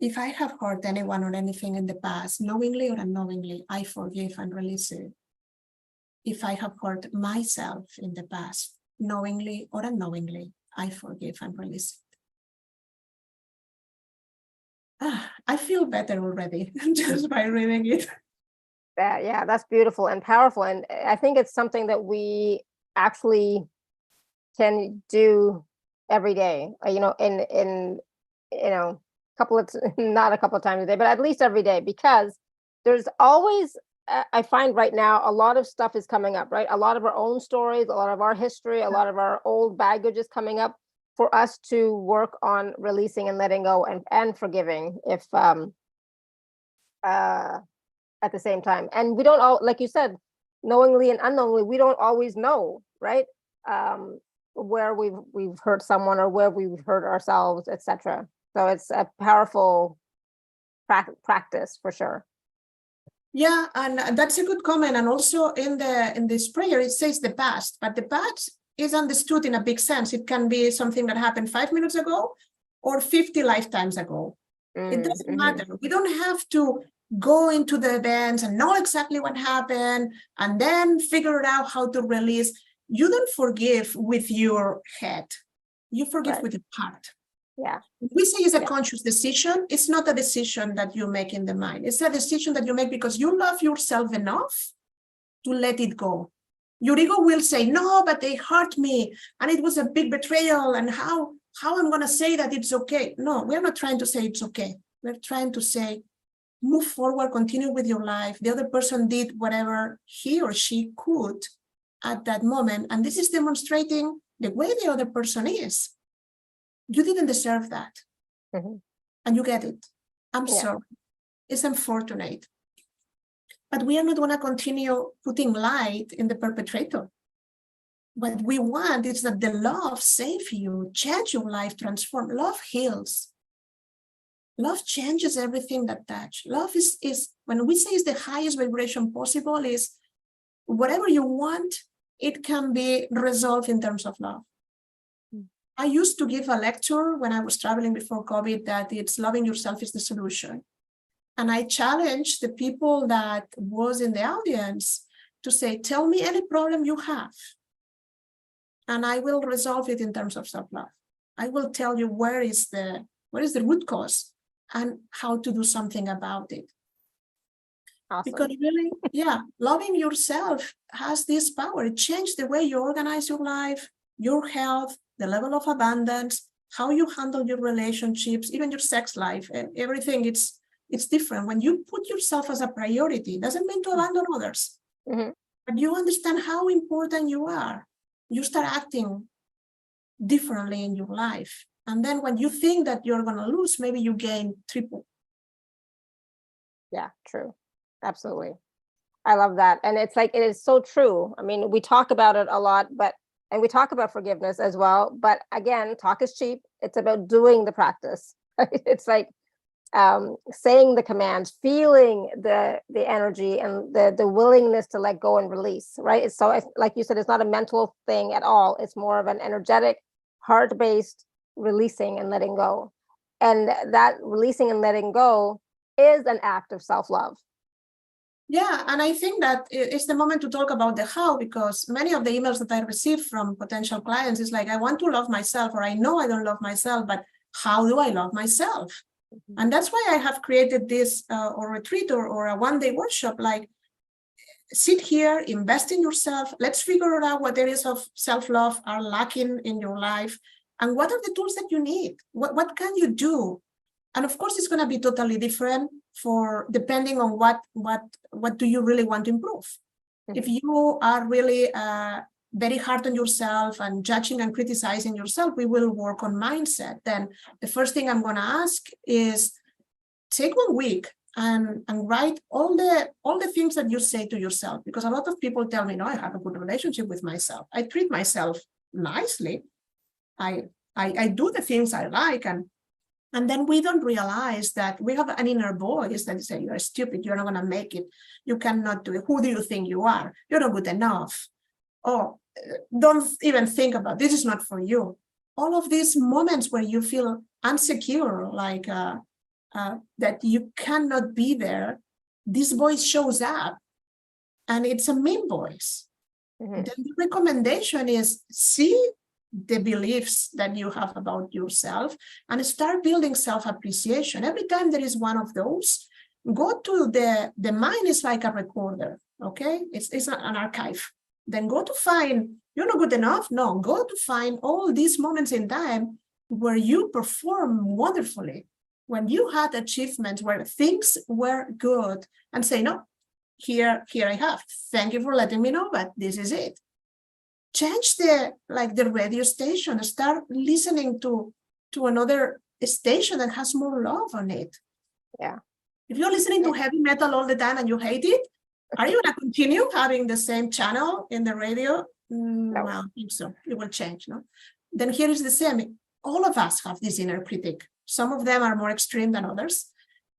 If I have hurt anyone or anything in the past, knowingly or unknowingly, I forgive and release it. If I have hurt myself in the past, knowingly or unknowingly, I forgive and release it. I feel better already just by reading it. Yeah, that's beautiful and powerful. And I think it's something that we actually can do every day, in not a couple of times a day, but at least every day, because there's always, I find right now, a lot of stuff is coming up, right? A lot of our own stories, a lot of our history, a lot of our old baggage is coming up for us to work on releasing and letting go and forgiving if at the same time. And we don't all, like you said, knowingly and unknowingly, we don't always know, right? Where we've hurt someone or where we've hurt ourselves, etc. So it's a powerful practice for sure. Yeah, and that's a good comment. And also in this prayer, it says the past, but the past is understood in a big sense. It can be something that happened 5 minutes ago or 50 lifetimes ago. It doesn't matter. We don't have to go into the events and know exactly what happened and then figure out how to release. You don't forgive with your head. You forgive with your heart. Yeah. We say it's a conscious decision. It's not a decision that you make in the mind. It's a decision that you make because you love yourself enough to let it go. Your ego will say, no, but they hurt me and it was a big betrayal, and how I'm going to say that it's okay. No, we're not trying to say it's okay. We're trying to say, move forward, continue with your life. The other person did whatever he or she could at that moment. And this is demonstrating the way the other person is. You didn't deserve that. And you get it. I'm sorry. It's unfortunate. But we are not going to continue putting light in the perpetrator. What we want is that the love save you, change your life, transform. Love heals. Love changes everything that touch. Love is when we say is the highest vibration possible, is whatever you want, it can be resolved in terms of love. I used to give a lecture when I was traveling before COVID that it's loving yourself is the solution. And I challenged the people that was in the audience to say, tell me any problem you have, and I will resolve it in terms of self-love. I will tell you where is the root cause and how to do something about it. Awesome. Because really, loving yourself has this power. It changes the way you organize your life, your health, the level of abundance, how you handle your relationships, even your sex life, and everything. It's different. When you put yourself as a priority, it doesn't mean to abandon others, but you understand how important you are. You start acting differently in your life. And then when you think that you're going to lose, maybe you gain triple. Yeah, true. Absolutely. I love that. And it's like, it is so true. I mean, we talk about it a lot, and we talk about forgiveness as well. But again, talk is cheap. It's about doing the practice. It's like saying the commands, feeling the energy and the willingness to let go and release, right? It's so, like you said, it's not a mental thing at all. It's more of an energetic, heart-based releasing and letting go. And that releasing and letting go is an act of self-love. Yeah, and I think that it's the moment to talk about the how, because many of the emails that I receive from potential clients is like, I want to love myself, or I know I don't love myself, but how do I love myself? And that's why I have created this or retreat or a one-day workshop, like sit here, invest in yourself. Let's figure out what areas of self-love are lacking in your life and what are the tools that you need. What can you do? And of course, it's going to be totally different for depending on what do you really want to improve. If you are really very hard on yourself and judging and criticizing yourself, we will work on mindset. Then the first thing I'm going to ask is take 1 week and write all the things that you say to yourself, because a lot of people tell me, no, I have a good relationship with myself. I treat myself nicely. I do the things I like, and then we don't realize that we have an inner voice that says, you're stupid, you're not going to make it, you cannot do it, who do you think you are, you're not good enough, oh, don't even think about this, is not for you. All of these moments where you feel insecure, like that you cannot be there, this voice shows up, and it's a mean voice. Then the recommendation is see the beliefs that you have about yourself and start building self-appreciation. Every time there is one of those, go to the mind is like a recorder, okay? It's an archive. Then go to find, you're not good enough. No, go to find all these moments in time where you perform wonderfully, when you had achievements, where things were good, and say, no, here I have. Thank you for letting me know, but this is it. Change the radio station, start listening to another station that has more love on it. Yeah. If you're listening to heavy metal all the time and you hate it, are you going to continue having the same channel in the radio? No, I don't think so. It will change, no? Then here is the same. All of us have this inner critic. Some of them are more extreme than others,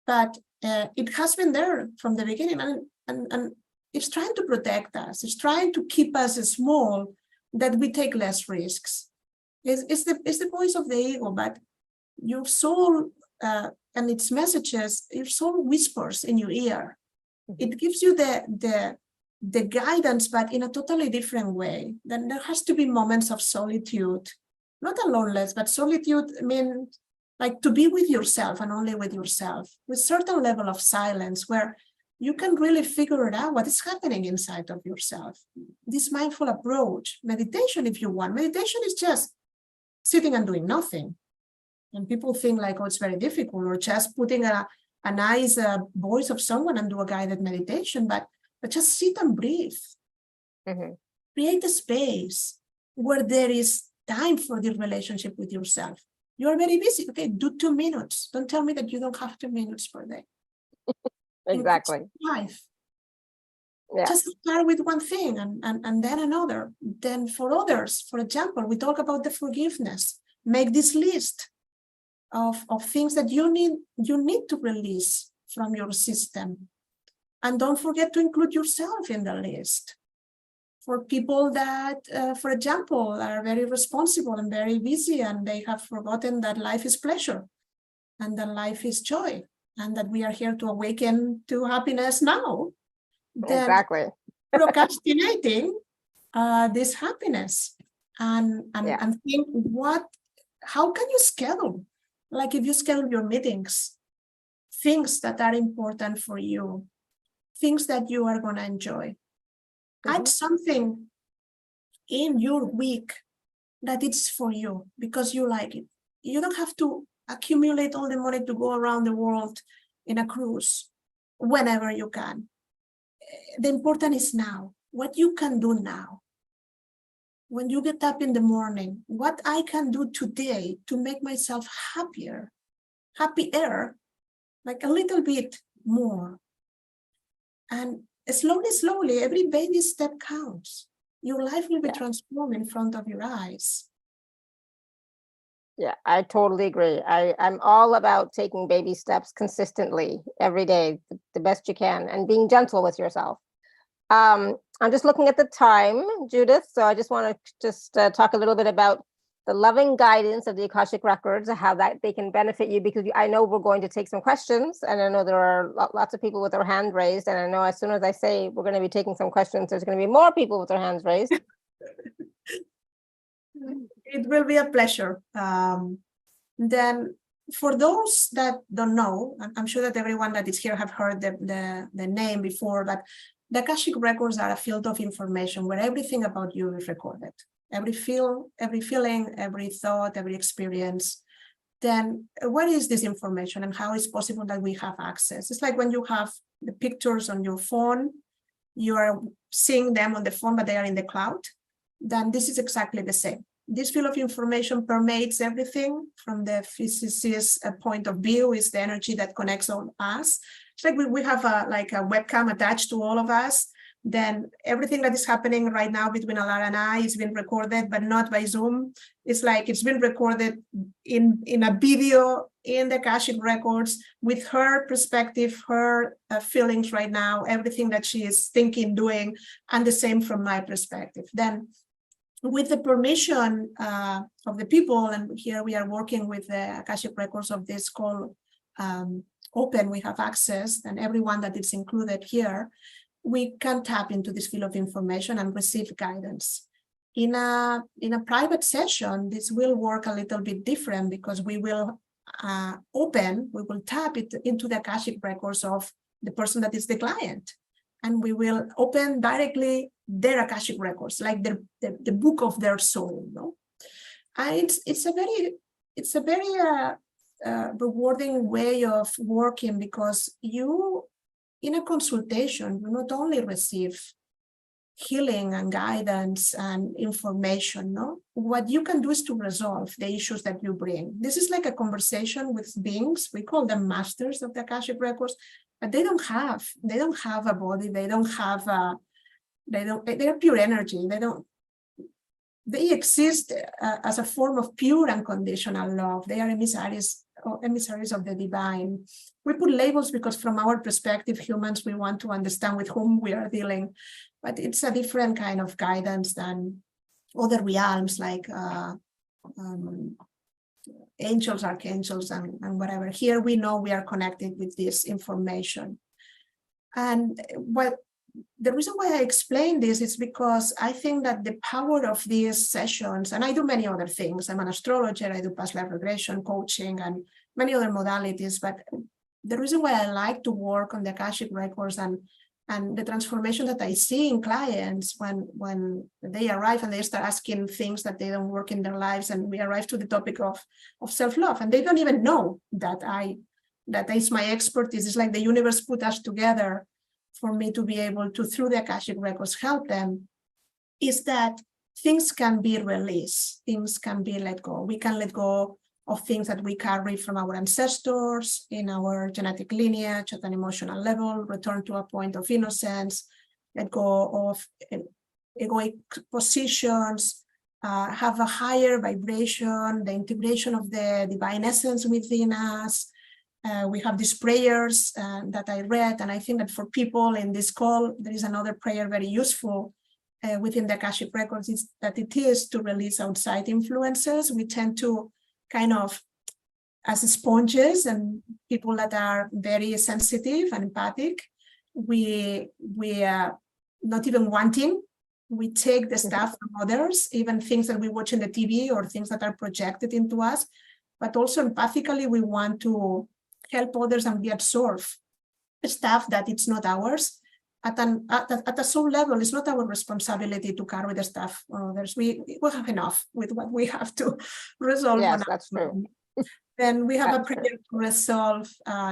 but it has been there from the beginning, and it's trying to protect us. It's trying to keep us small, that we take less risks. It's the voice of the ego, but your soul and its messages, your soul whispers in your ear. It gives you the guidance, but in a totally different way. Then there has to be moments of solitude, not aloneness, but solitude. I mean, like to be with yourself and only with yourself, with certain level of silence where you can really figure it out what is happening inside of yourself. This mindful approach, meditation, if you want. Meditation is just sitting and doing nothing. And people think like, oh, it's very difficult, or just putting a nice voice of someone and do a guided meditation, but just sit and breathe. Create a space where there is time for the relationship with yourself. You're very busy. Okay, do 2 minutes. Don't tell me that you don't have 2 minutes per day. Exactly. Life. Yeah. Just start with one thing and then another. Then for others, for example, we talk about the forgiveness. Make this list of things that you need to release from your system. And don't forget to include yourself in the list. For people that, for example, are very responsible and very busy, and they have forgotten that life is pleasure and that life is joy, and that we are here to awaken to happiness now. Then exactly. Procrastinating this happiness and think how can you schedule? Like if you schedule your meetings, things that are important for you, things that you are going to enjoy. Add something in your week that it's for you because you like it. You don't have to accumulate all the money to go around the world in a cruise whenever you can. The important is now, what you can do now. When you get up in the morning, what I can do today to make myself happier, like a little bit more. And slowly, every baby step counts. Your life will be transformed in front of your eyes. Yeah, I totally agree. I'm all about taking baby steps consistently every day, the best you can, and being gentle with yourself. I'm just looking at the time, Judith. So I just want to talk a little bit about the loving guidance of the Akashic Records, how that they can benefit you, because I know we're going to take some questions, and I know there are lots of people with their hand raised, and I know as soon as I say we're going to be taking some questions, there's going to be more people with their hands raised. It will be a pleasure. Then for those that don't know, I'm sure that everyone that is here have heard the name before, but the Akashic Records are a field of information where everything about you is recorded. Every feeling, every thought, every experience. Then what is this information and how is possible that we have access? It's like when you have the pictures on your phone, you are seeing them on the phone, but they are in the cloud. Then this is exactly the same. This field of information permeates everything from the physicist's point of view, is the energy that connects all us. It's like we have a webcam attached to all of us. Then everything that is happening right now between Alara and I is being recorded, but not by Zoom. It's like it's been recorded in a video in the Akashic Records with her perspective, her feelings right now, everything that she is thinking, doing, and the same from my perspective. Then with the permission of the people, and here we are working with the Akashic Records of this call open, we have access, and everyone that is included here, we can tap into this field of information and receive guidance. In a private session, this will work a little bit different because we will tap it into the Akashic Records of the person that is the client. And we will open directly their Akashic Records, like the book of their soul. No? And it's a very rewarding way of working, because you, in a consultation, you not only receive healing and guidance and information, no? What you can do is to resolve the issues that you bring. This is like a conversation with beings. We call them masters of the Akashic Records, but they don't have a body. They are pure energy. They exist as a form of pure unconditional love. They are emissaries of the divine. We put labels because from our perspective, humans, we want to understand with whom we are dealing, but it's a different kind of guidance than other realms like angels, archangels, and whatever. Here we know we are connected with this information. And the reason why I explain this is because I think that the power of these sessions, and I do many other things. I'm an astrologer, I do past life regression, coaching, and many other modalities. But the reason why I like to work on the Akashic Records and the transformation that I see in clients when they arrive and they start asking things that they don't work in their lives, and we arrive to the topic of self-love, and they don't even know that is my expertise. It's like the universe put us together for me to be able to, through the Akashic Records, help them, is that things can be released, things can be let go. We can let go of things that we carry from our ancestors in our genetic lineage at an emotional level, return to a point of innocence, let go of egoic positions, have a higher vibration, the integration of the divine essence within us. We have these prayers that I read, and I think that for people in this call, there is another prayer very useful within the Akashic Records, is that it is to release outside influences. We tend to kind of, as sponges and people that are very sensitive and empathic, we not even wanting, we take the stuff from others, even things that we watch in the TV or things that are projected into us, but also empathically, we want to help others and we absorb stuff that it's not ours. At a soul level, it's not our responsibility to carry the stuff on others. We have enough with what we have to resolve. Yes, that's true. Then we have a prayer to resolve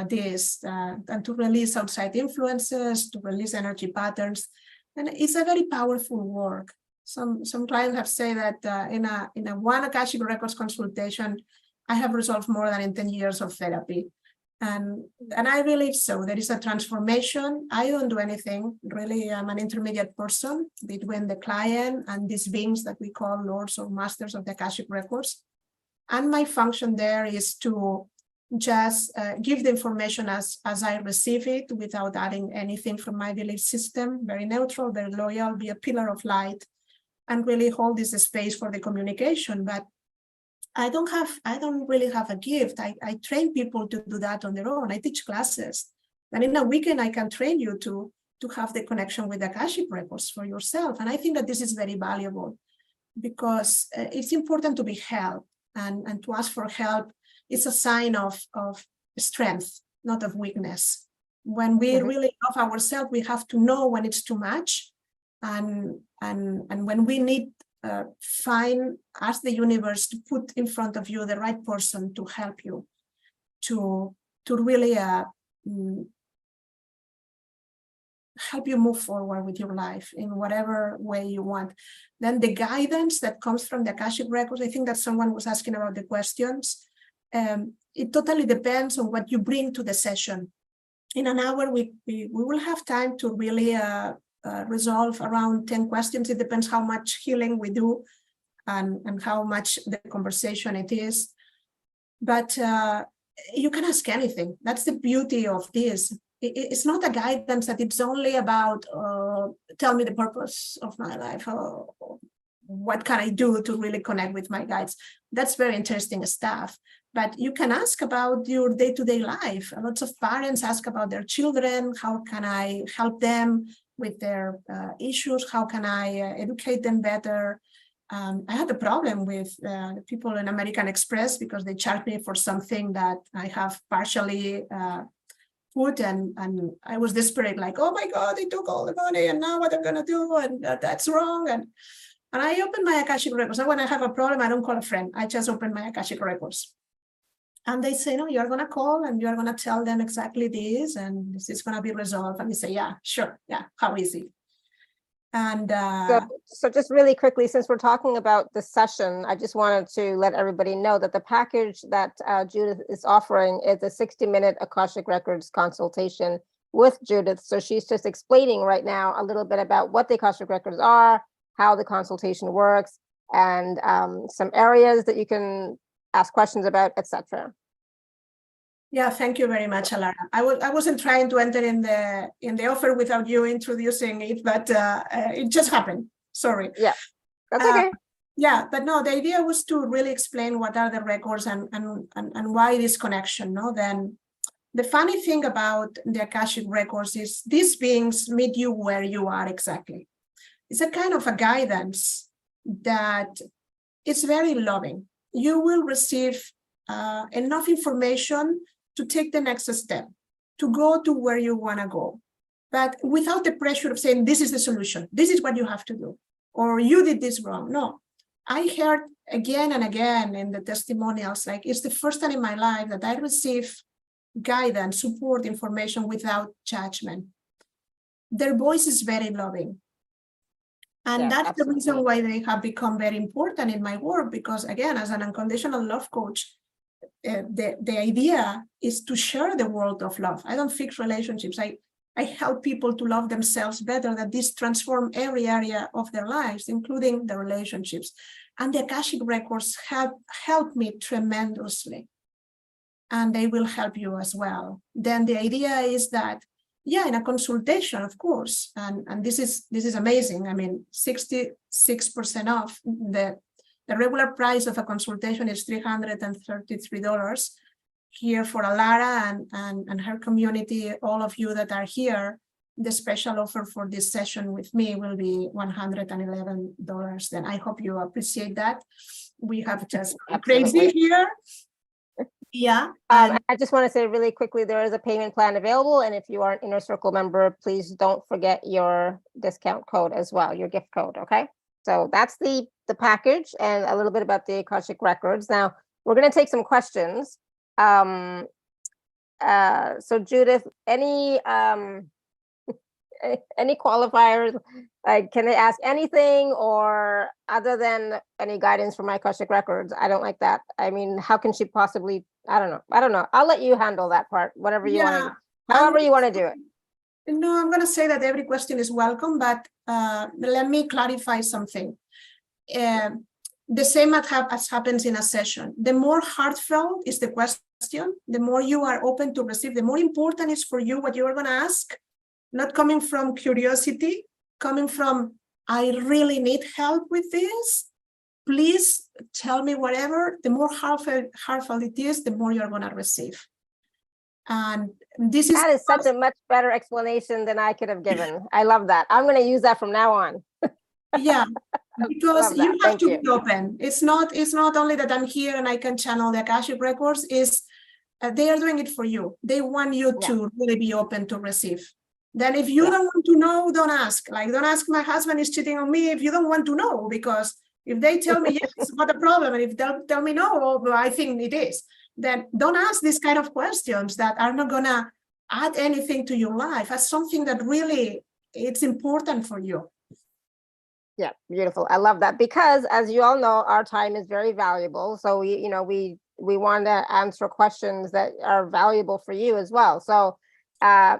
this and to release outside influences, to release energy patterns. And it's a very powerful work. Some clients have said that in a one Akashic Records consultation, I have resolved more than in 10 years of therapy. And I believe so. There is a transformation. I don't do anything. Really, I'm an intermediate person between the client and these beings that we call lords or masters of the Akashic Records. And my function there is to just give the information as I receive it without adding anything from my belief system, very neutral, very loyal, be a pillar of light, and really hold this space for the communication. But I don't really have a gift. I train people to do that on their own. I teach classes. And in a weekend, I can train you to have the connection with the Akashic Records for yourself. And I think that this is very valuable because it's important to be helped and to ask for help it's a sign of strength, not of weakness. When we really love ourselves, we have to know when it's too much, and when we need ask the universe to put in front of you the right person to help you to really help you move forward with your life in whatever way you want. Then the guidance that comes from the Akashic Records, I think that someone was asking about the questions. It totally depends on what you bring to the session. In an hour, we will have time to really resolve around 10 questions. It depends how much healing we do and how much the conversation it is. But you can ask anything. That's the beauty of this. It's not a guidance that it's only about tell me the purpose of my life, or what can I do to really connect with my guides. That's very interesting stuff. But you can ask about your day-to-day life. Lots of parents ask about their children. How can I help them with their issues? How can I educate them better? I had a problem with the people in American Express because they charged me for something that I have partially put, and I was desperate, like, oh my God, they took all the money, and now what I'm gonna do, and that's wrong. And I opened my Akashic Records. And when I have a problem, I don't call a friend. I just open my Akashic Records. And they say, no, you're gonna call and you're gonna tell them exactly this, and this is gonna be resolved. And they say, yeah, sure, yeah, how easy. And so just really quickly, since we're talking about the session, I just wanted to let everybody know that the package that Judith is offering is a 60-minute Akashic Records consultation with Judith. So she's just explaining right now a little bit about what the Akashic Records are, how the consultation works, and some areas that you can ask questions about, etc. Yeah, thank you very much, Alara. I wasn't trying to enter in the offer without you introducing it, but it just happened. Sorry. Yeah, that's okay. Yeah, but no, the idea was to really explain what are the records and why this connection. No, then the funny thing about the Akashic Records is these beings meet you where you are exactly. It's a kind of a guidance that is very loving. You will receive enough information to take the next step, to go to where you want to go, but without the pressure of saying, this is the solution, this is what you have to do, or you did this wrong. No, I heard again and again in the testimonials, like, it's the first time in my life that I receive guidance, support, information without judgment. Their voice is very loving. And that's absolutely the reason why they have become very important in my work, because again, as an unconditional love coach, the idea is to share the world of love. I don't fix relationships. I help people to love themselves better, that this transform every area of their lives, including the relationships. And the Akashic Records help me tremendously. And they will help you as well. Then the idea is that, yeah, in a consultation, of course, and this is amazing. I mean, 66% off. The regular price of a consultation is $333. Here for Alara and her community, all of you that are here, the special offer for this session with me will be $111. Then I hope you appreciate that. We have just crazy here. Yeah. I just want to say really quickly, there is a payment plan available. And if you are an Inner Circle member, please don't forget your discount code as well, your gift code, okay? So that's the package and a little bit about the Akashic Records. Now, we're going to take some questions. So Judith, any qualifiers, like, can they ask anything, or other than any guidance from my Akashic Records? I don't like that. I mean, how can she possibly, I don't know. I'll let you handle that part, whatever you want to, however you want to do it. No, I'm going to say that every question is welcome, but let me clarify something. The same as happens in a session. The more heartfelt is the question, the more you are open to receive, the more important is for you what you are going to ask, not coming from curiosity, coming from, I really need help with this. Please tell me whatever. The more heartfelt it is, the more you're going to receive. And that is such a much better explanation than I could have given. I love that. I'm going to use that from now on. Yeah, because Love you that. have Thank to you. be open. It's not only that I'm here and I can channel the Akashic Records, is they are doing it for you. They want you Yeah. to really be open to receive. Then if you Yeah. don't want to know, don't ask. Like, don't ask my husband is cheating on me if you don't want to know, because if they tell me yes, it's not a problem, and if they'll tell me no, well, I think it is, then don't ask these kind of questions that are not gonna add anything to your life as something that really it's important for you. Yeah, beautiful. I love that, because as you all know, our time is very valuable. So we want to answer questions that are valuable for you as well. So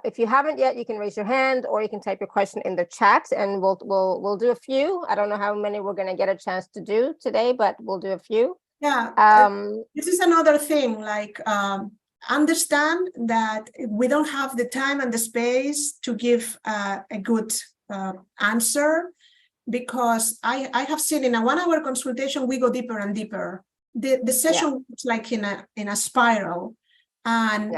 if you haven't yet, you can raise your hand or you can type your question in the chat, and we'll do a few. I don't know how many we're going to get a chance to do today, but we'll do a few. Yeah, this is another thing, like understand that we don't have the time and the space to give a good answer, because I have seen in a 1 hour consultation, we go deeper and deeper. The session is like in a spiral, and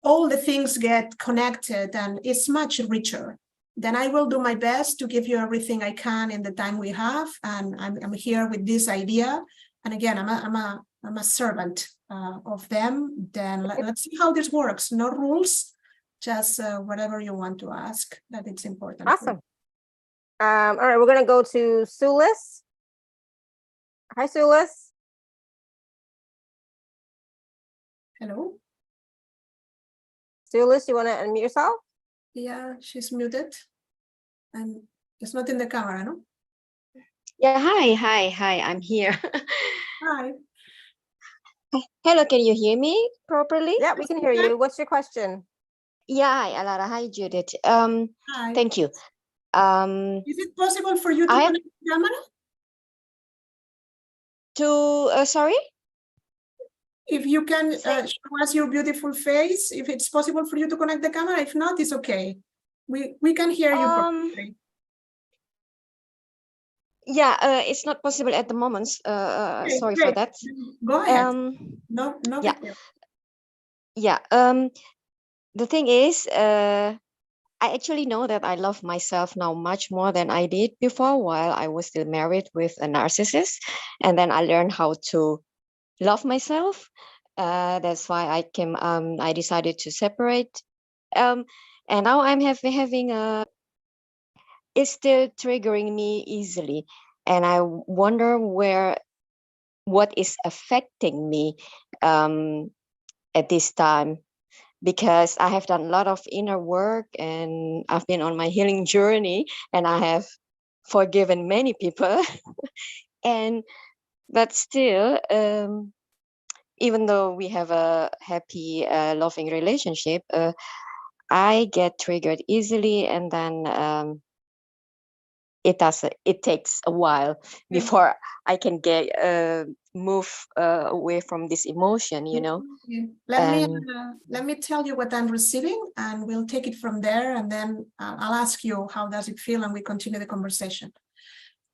all the things get connected, and it's much richer. Then I will do my best to give you everything I can in the time we have, and I'm here with this idea. And again, I'm a servant of them. Then let's see how this works. No rules, just whatever you want to ask. That it's important. Awesome. All right, we're gonna go to Sulis. Hi, Sulis. Hello. Sulis, you want to unmute yourself? Yeah, she's muted, and it's not in the camera, no? Yeah, hi, I'm here. Hi. Hello, can you hear me properly? Yeah, we can hear you. What's your question? Yeah, hi, Alara. Hi, Judith. Hi. Thank you. Is it possible for you to I connect the camera? sorry? If you can show us your beautiful face, if it's possible for you to connect the camera. If not, it's okay. We can hear you properly. Yeah, it's not possible at the moment. Okay, Sorry great. for that. Go ahead. No yeah. big deal. Yeah. The thing is, I actually know that I love myself now much more than I did before, while I was still married with a narcissist. And then I learned how to love myself. That's why I decided to separate. And now I'm having it's still triggering me easily. And I wonder what is affecting me at this time, because I have done a lot of inner work and I've been on my healing journey, and I have forgiven many people. But still, even though we have a happy, loving relationship, I get triggered easily, and then it takes a while before I can get move away from this emotion, you know. Let me tell you what I'm receiving, and we'll take it from there, and then I'll ask you how does it feel, and we continue the conversation.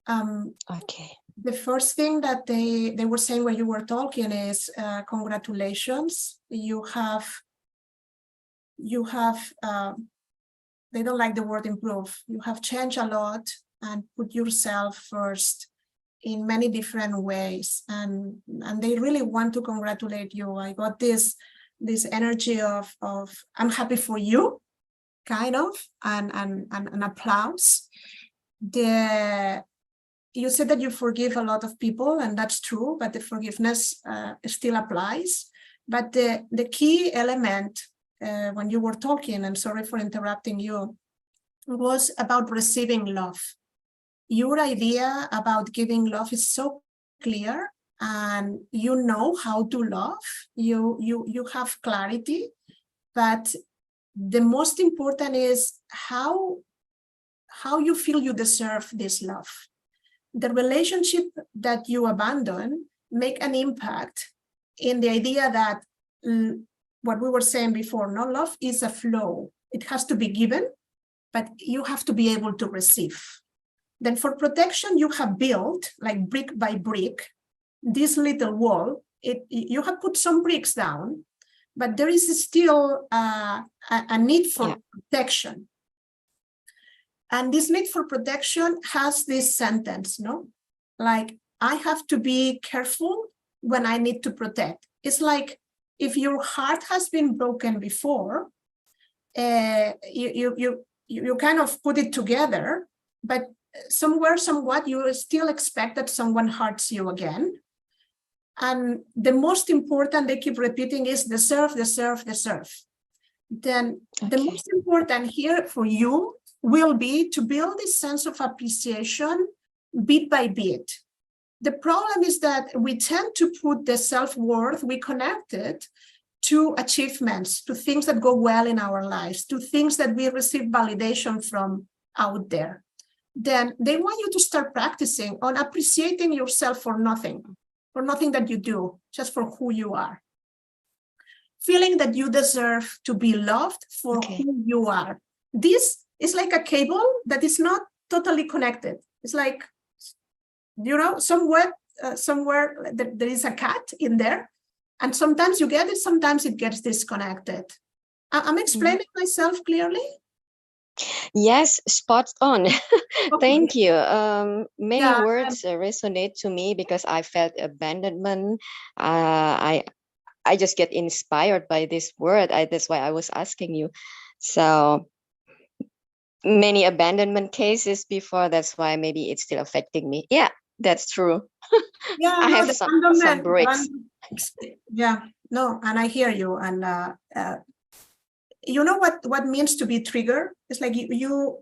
Okay. The first thing that they were saying when you were talking is congratulations. You have they don't like the word improve. You have changed a lot and put yourself first in many different ways, and they really want to congratulate you. I got this energy of I'm happy for you, kind of, and an applause. You said that you forgive a lot of people, and that's true, but the forgiveness still applies. But the key element when you were talking, and sorry for interrupting you, was about receiving love. Your idea about giving love is so clear, and you know how to love. You have clarity, but the most important is how you feel you deserve this love. The relationship that you abandon make an impact in the idea that what we were saying before, no, love is a flow. It has to be given, but you have to be able to receive. Then for protection, you have built, like brick by brick, this little wall. You have put some bricks down, but there is still a need for protection. And this need for protection has this sentence, no? Like, I have to be careful when I need to protect. It's like if your heart has been broken before, you kind of put it together, but somewhat, you still expect that someone hurts you again. And the most important, they keep repeating, is deserve. Then the most important here for you will be to build this sense of appreciation bit by bit. The problem is that we tend to put the self-worth, we connect it to achievements, to things that go well in our lives, to things that we receive validation from out there. Then they want you to start practicing on appreciating yourself for nothing that you do, just for who you are. Feeling that you deserve to be loved for who you are. This is like a cable that is not totally connected. It's like, somewhere there is a cat in there, and sometimes you get it, sometimes it gets disconnected. I'm explaining myself clearly? Yes, spot on. Okay. Thank you. Many words resonate to me because I felt abandonment. I just get inspired by this word. That's why I was asking you. So many abandonment cases before. That's why maybe it's still affecting me. Yeah, that's true. Yeah, I have some breaks. Yeah, no, and I hear you. And you know what means to be triggered? It's like you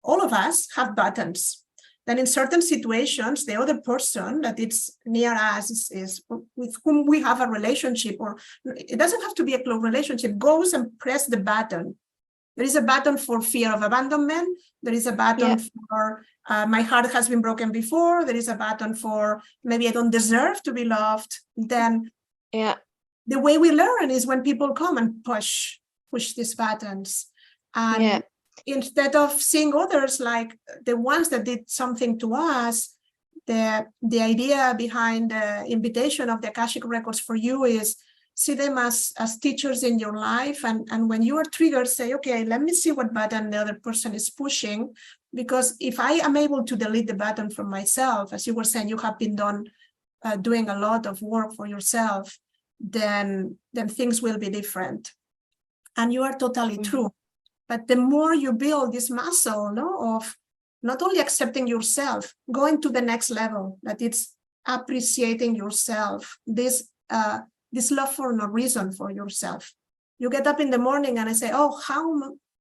all of us have buttons. Then in certain situations, the other person that is near us is with whom we have a relationship, or it doesn't have to be a close relationship, goes and press the button. There is a button for fear of abandonment. There is a button for my heart has been broken before. There is a button for maybe I don't deserve to be loved. Then the way we learn is when people come and push these buttons. And instead of seeing others like the ones that did something to us, the idea behind the invitation of the Akashic Records for you is see them as teachers in your life. And when you are triggered, say, okay, let me see what button the other person is pushing. Because if I am able to delete the button from myself, as you were saying, you have been doing a lot of work for yourself, then things will be different. And you are totally true. But the more you build this muscle, of not only accepting yourself, going to the next level, that it's appreciating yourself, this love for no reason for yourself. You get up in the morning and I say, oh,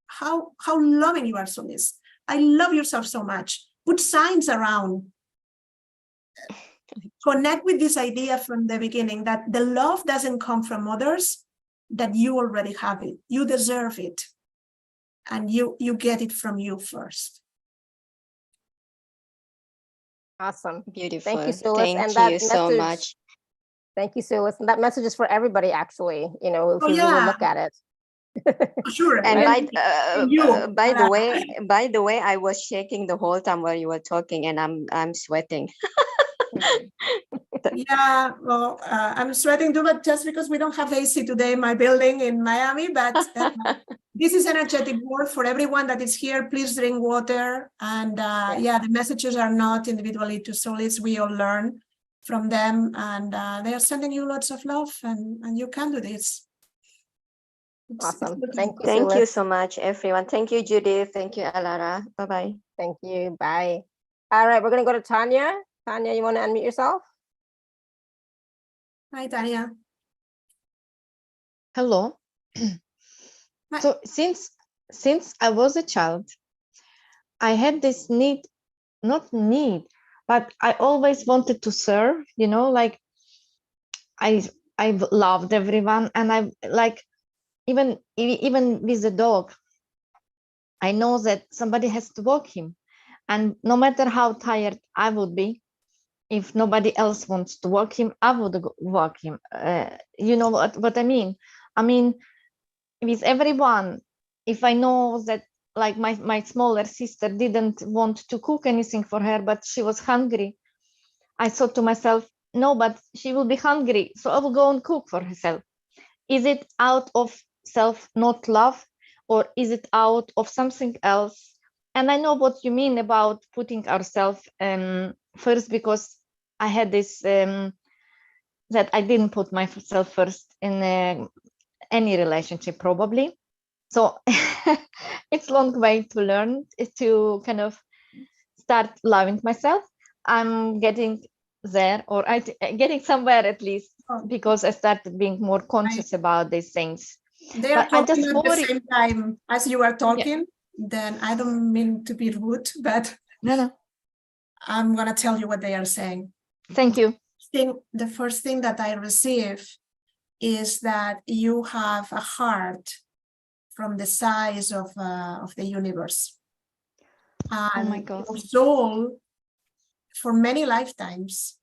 how loving you are, Solis. I love yourself so much. Put signs around. Connect with this idea from the beginning that the love doesn't come from others, that you already have it. You deserve it. And you get it from you first. Awesome. Beautiful. Thank you, Sulis. Thank you so much. Thank you, Sulis. And that message is for everybody, actually, if you really look at it. Sure. And by the way, I was shaking the whole time while you were talking, and I'm sweating. Yeah, well, I'm sweating too, but just because we don't have AC today in my building in Miami, but this is energetic work for everyone that is here. Please drink water. And the messages are not individually to Solis. We all learn from them, and they are sending you lots of love, and you can do this. Awesome. Thank you so much, everyone. Thank you, Judith. Thank you, Alara. Bye-bye. Thank you. Bye. All right, we're going to go to Tanya. Tanya, you want to unmute yourself? Hi, Tanya. Hello. So since I was a child, I had this not need, but I always wanted to serve, like I've loved everyone, and I like even with the dog, I know that somebody has to walk him, and no matter how tired I would be, if nobody else wants to walk him, I would walk him. You know what I mean? I mean, with everyone, if I know that, like my smaller sister didn't want to cook anything for her, but she was hungry, I thought to myself, no, but she will be hungry, so I will go and cook for herself. Is it out of self not love, or is it out of something else? And I know what you mean about putting ourselves first, because I had this that I didn't put myself first in any relationship, probably. So it's a long way to learn to kind of start loving myself. I'm getting there, or getting somewhere at least, because I started being more conscious about these things. They are But I talking just at the worry. same time as you are talking. Then I don't mean to be rude, but No. I'm gonna tell you what they are saying. Thank you. The first thing that I receive is that you have a heart from the size of the universe. And Oh my God. your soul, for many lifetimes,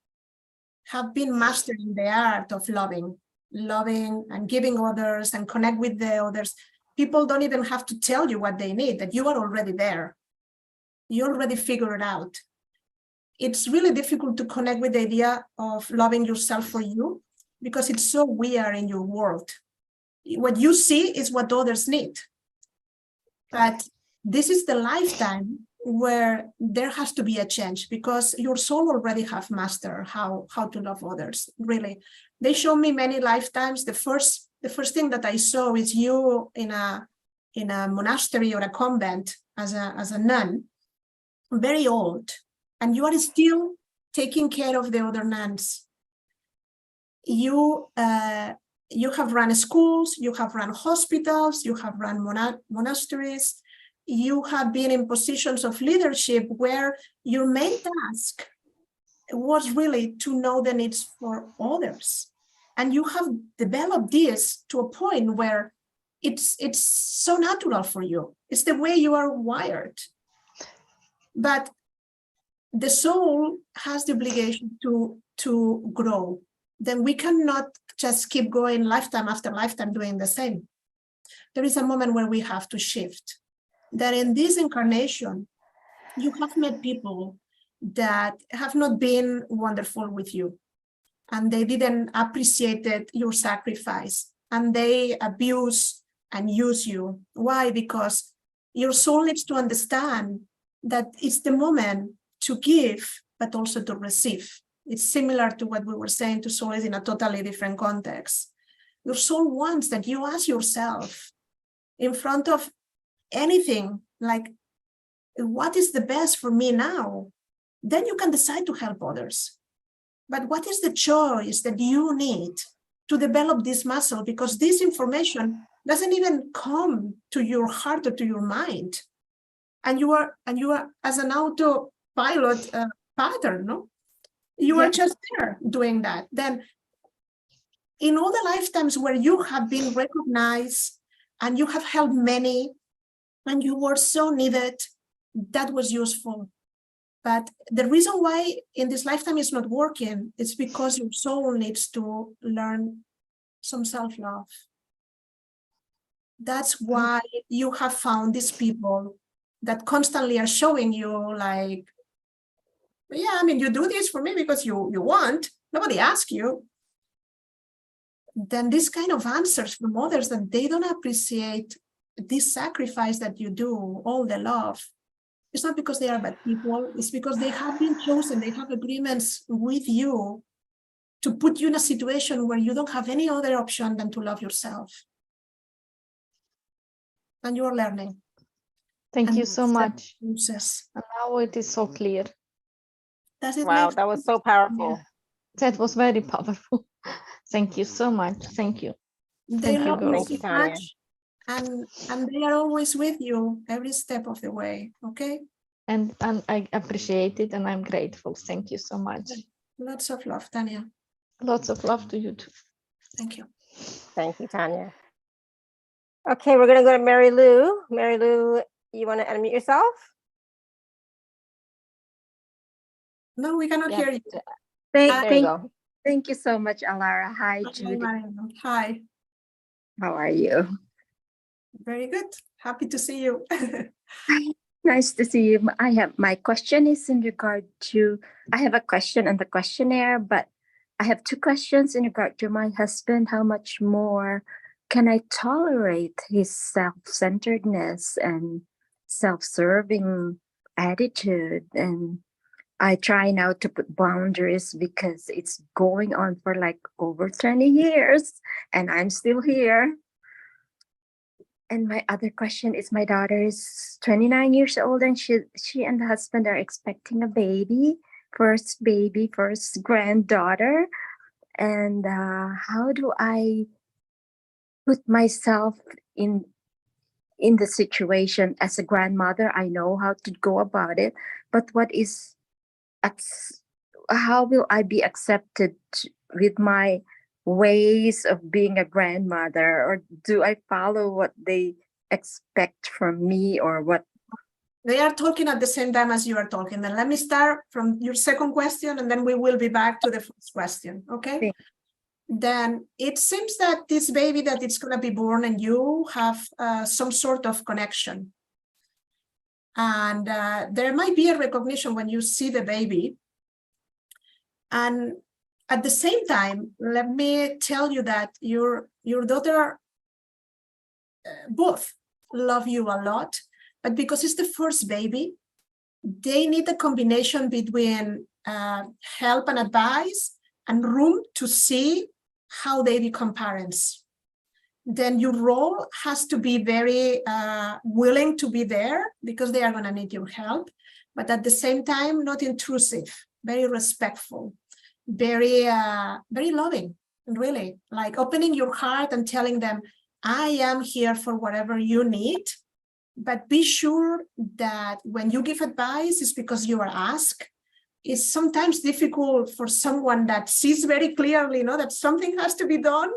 have been mastering the art of loving and giving others and connect with the others. People don't even have to tell you what they need, that you are already there. You already figured it out. It's really difficult to connect with the idea of loving yourself for you, because it's so weird in your world. What you see is what others need. But this is the lifetime where there has to be a change, because your soul already have mastered how to love others. Really, they show me many lifetimes. The first thing that I saw is you in a monastery or a convent as a nun, very old, and you are still taking care of the other nuns. You have run schools, you have run hospitals, you have run monasteries. You have been in positions of leadership where your main task was really to know the needs for others. And you have developed this to a point where it's so natural for you. It's the way you are wired. But the soul has the obligation to grow. Then we cannot just keep going lifetime after lifetime doing the same. There is a moment where we have to shift. That in this incarnation, you have met people that have not been wonderful with you, and they didn't appreciate your sacrifice, and they abuse and use you. Why? Because your soul needs to understand that it's the moment to give, but also to receive. It's similar to what we were saying to souls in a totally different context. Your soul wants that you ask yourself in front of anything, like, what is the best for me now? Then you can decide to help others. But what is the choice that you need to develop this muscle? Because this information doesn't even come to your heart or to your mind. And you are as an autopilot pattern, no? You are just there doing that. Then in all the lifetimes where you have been recognized and you have helped many, and you were so needed, that was useful. But the reason why in this lifetime it's not working is because your soul needs to learn some self-love. That's why you have found these people that constantly are showing you, like, yeah, I mean, you do this for me because you want, nobody asked you. Then this kind of answers from others that they don't appreciate this sacrifice that you do, all the love. It's not because they are bad people, it's because they have been chosen, they have agreements with you to put you in a situation where you don't have any other option than to love yourself. And you are learning. Thank And you so much. process. And now it is so clear. Does it Wow, make that was sense? so powerful. That was very powerful. Thank you so much. Thank you. They Thank you, love you girls. Thank you, so Tanya. much, and they are always with you every step of the way. Okay. And I appreciate it, and I'm grateful. Thank you so much. Lots of love, Tanya. Lots of love to you too. Thank you. Thank you, Tanya. Okay, we're going to go to Mary Lou. Mary Lou, you want to unmute yourself? No, we cannot hear you. There you go. Thank you so much, Alara. Hi, Judith. Hi. How are you? Very good. Happy to see you. Nice to see you. My question is in regard to, I have a question on the questionnaire, but I have two questions in regard to my husband. How much more can I tolerate his self-centeredness and self-serving attitude, and I try now to put boundaries because it's going on for like over 20 years and I'm still here. And my other question is, my daughter is 29 years old and she and the husband are expecting a baby, first granddaughter. And how do I put myself in the situation as a grandmother? I know how to go about it, but how will I be accepted with my ways of being a grandmother, or do I follow what they expect from me, or what? They are talking at the same time as you are talking. Then let me start from your second question, and then we will be back to the first question, okay? Okay. Then it seems that this baby that it's going to be born and you have some sort of connection. And there might be a recognition when you see the baby. And at the same time, let me tell you that your daughter both love you a lot, but because it's the first baby, they need a combination between help and advice and room to see how they become parents. Then your role has to be very willing to be there because they are going to need your help, but at the same time, not intrusive, very respectful, very loving, really, like opening your heart and telling them, I am here for whatever you need, but be sure that when you give advice, it's because you are asked. It's sometimes difficult for someone that sees very clearly, that something has to be done,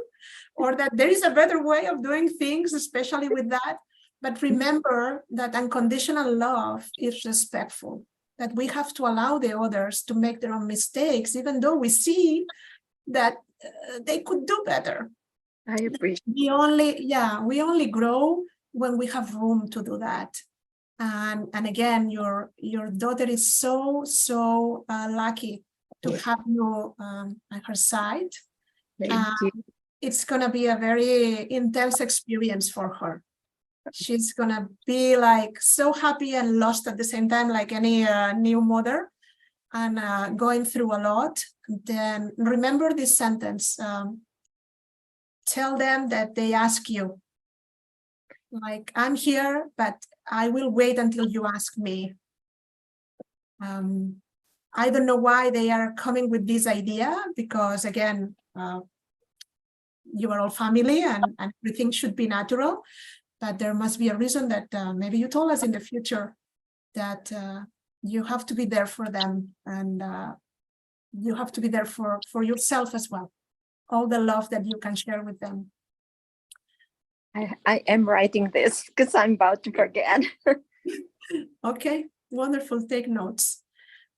or that there is a better way of doing things, especially with that. But remember that unconditional love is respectful, that we have to allow the others to make their own mistakes, even though we see that they could do better. I appreciate. We only grow when we have room to do that. And again, your daughter is so lucky to have you at her side. Thank you. It's gonna be a very intense experience for her. She's gonna be like so happy and lost at the same time, like any new mother, and going through a lot. Then remember this sentence. Tell them that they ask you. Like, I'm here, but I will wait until you ask me. I don't know why they are coming with this idea, because again, you are all family and everything should be natural, but there must be a reason that maybe you told us in the future that you have to be there for them, and you have to be there for yourself as well. All the love that you can share with them. I am writing this because I'm about to forget. Okay, wonderful. Take notes.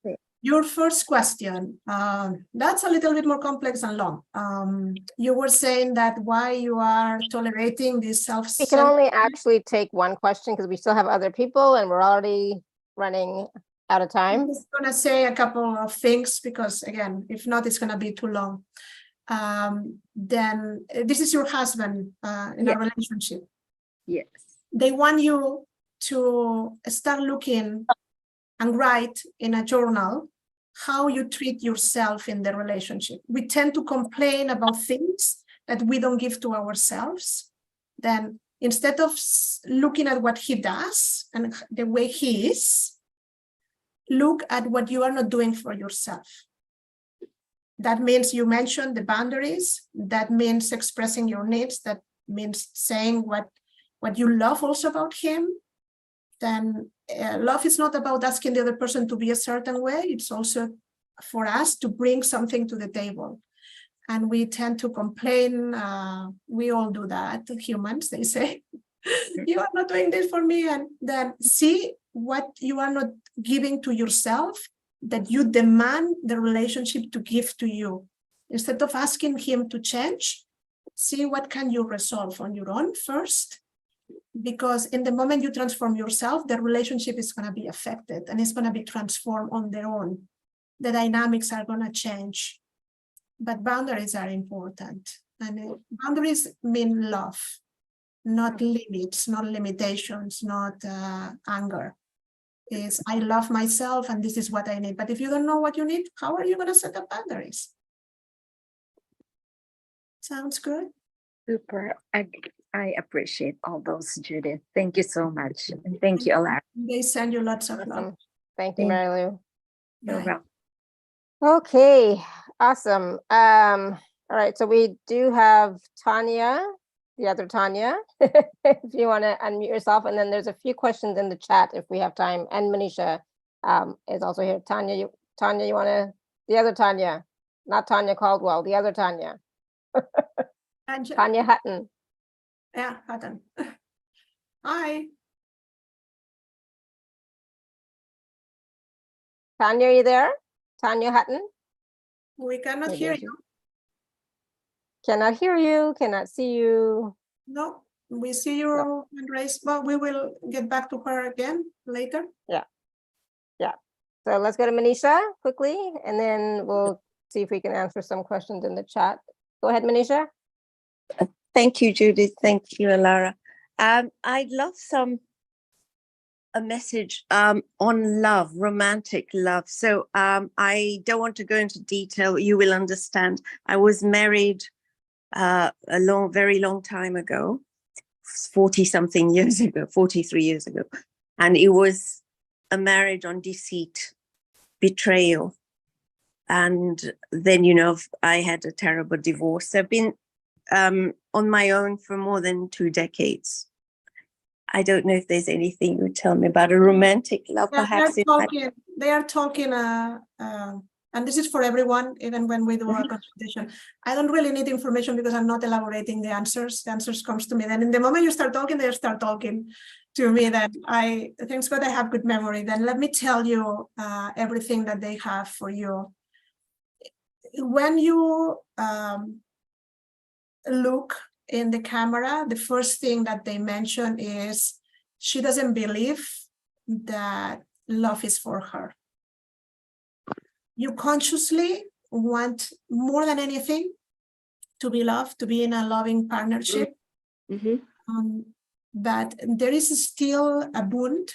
Okay. Your first question, that's a little bit more complex and long. You were saying that why you are tolerating this We can only actually take one question because we still have other people and we're already running out of time. I'm just going to say a couple of things because, again, if not, it's going to be too long. Then this is your husband in a relationship. Yes. They want you to start looking and write in a journal how you treat yourself in the relationship. We tend to complain about things that we don't give to ourselves. Then instead of looking at what he does and the way he is, look at what you are not doing for yourself. That means you mentioned the boundaries. That means expressing your needs. That means saying what you love also about him. Then love is not about asking the other person to be a certain way. It's also for us to bring something to the table. And we tend to complain. We all do that, humans, they say. You are not doing this for me. And then see what you are not giving to yourself that you demand the relationship to give to you. Instead of asking him to change, see what can you resolve on your own first. Because in the moment you transform yourself, the relationship is going to be affected and it's going to be transformed on their own. The dynamics are going to change. But boundaries are important. And boundaries mean love. not limits, not limitations, not anger. Is I love myself and this is what I need. But if you don't know what you need, how are you going to set up boundaries? Sounds good. Super. I appreciate all those, Judith. Thank you so much. And thank you, Alara. They send you lots of love. Awesome. Thank you, Thank- Mary Lou. You're Right. welcome. Okay, awesome. All right, so we do have Tanya, the other Tanya, if you want to unmute yourself, and then there's a few questions in the chat if we have time. And Manisha is also here. Tanya, you want to? The other Tanya, not Tanya Caldwell, the other Tanya, Angela. Tanya Hutton. Yeah, Hutton. Hi. Tanya, are you there? Tanya Hutton. We cannot Maybe hear she- you. Cannot hear you. Cannot see you. No, we see your hand raised, but we will get back to her again later. So let's go to Manisha quickly, and then we'll see if we can answer some questions in the chat. Go ahead, Manisha. Thank you, Judith. Thank you, Alara. I'd love a message on love, romantic love. So I don't want to go into detail. You will understand. I was married very long time ago, 40-something years ago, 43 years ago. And it was a marriage on deceit, betrayal. And then, I had a terrible divorce. I've been on my own for more than 2 decades. I don't know if there's anything you would tell me about a romantic love, Yeah, perhaps. they are talking, and this is for everyone, even when we do a consultation. I don't really need information because I'm not elaborating the answers. The answers comes to me. Then in the moment you start talking, they start talking to me. Then thanks God I have good memory. Then let me tell you everything that they have for you. When you look in the camera, the first thing that they mention is she doesn't believe that love is for her. You consciously want more than anything to be loved, to be in a loving partnership. Mm-hmm. But there is still a wound,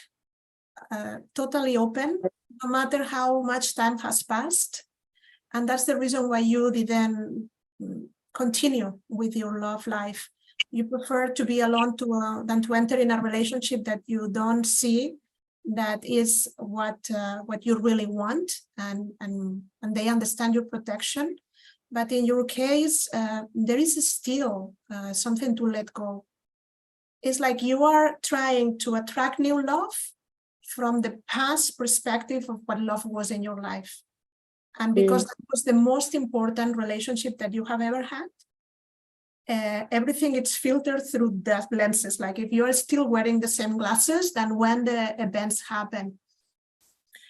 totally open, no matter how much time has passed. And that's the reason why you didn't continue with your love life. You prefer to be alone than to enter in a relationship that you don't see that is what you really want, and they understand your protection. But in your case, there is still something to let go. It's like you are trying to attract new love from the past perspective of what love was in your life. And because that was the most important relationship that you have ever had, everything is filtered through that lenses. Like if you are still wearing the same glasses, then when the events happen,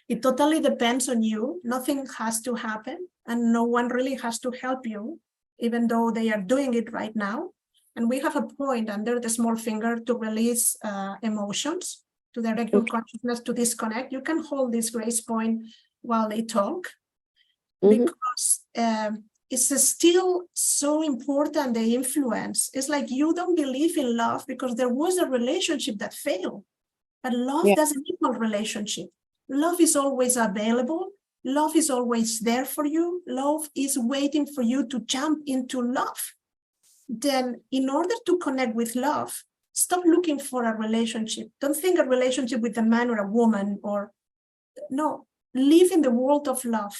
it totally depends on you. Nothing has to happen, and no one really has to help you, even though they are doing it right now. And we have a point under the small finger to release emotions, to direct your consciousness, to disconnect. You can hold this grace point while they talk. Because it's still so important, the influence. It's like you don't believe in love because there was a relationship that failed. But love doesn't equal relationship. Love is always available. Love is always there for you. Love is waiting for you to jump into love. Then in order to connect with love, stop looking for a relationship. Don't think a relationship with a man or a woman, or no, live in the world of love.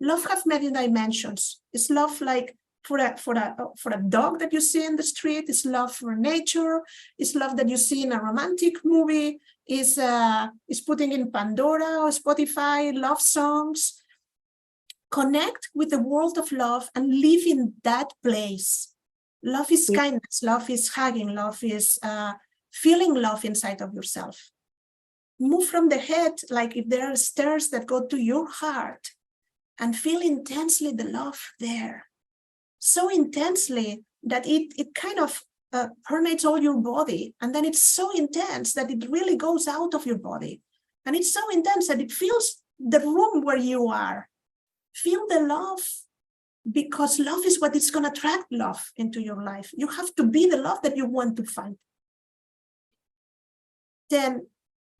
Love has many dimensions. It's love like for a dog that you see in the street. It's love for nature. It's love that you see in a romantic movie. It's putting in Pandora or Spotify love songs. Connect with the world of love and live in that place. Love is kindness. Love is hugging. Love is feeling love inside of yourself. Move from the head, like if there are stairs that go to your heart, and feel intensely the love there. So intensely that it kind of permeates all your body. And then it's so intense that it really goes out of your body. And it's so intense that it fills the room where you are. Feel the love, because love is what is going to attract love into your life. You have to be the love that you want to find. then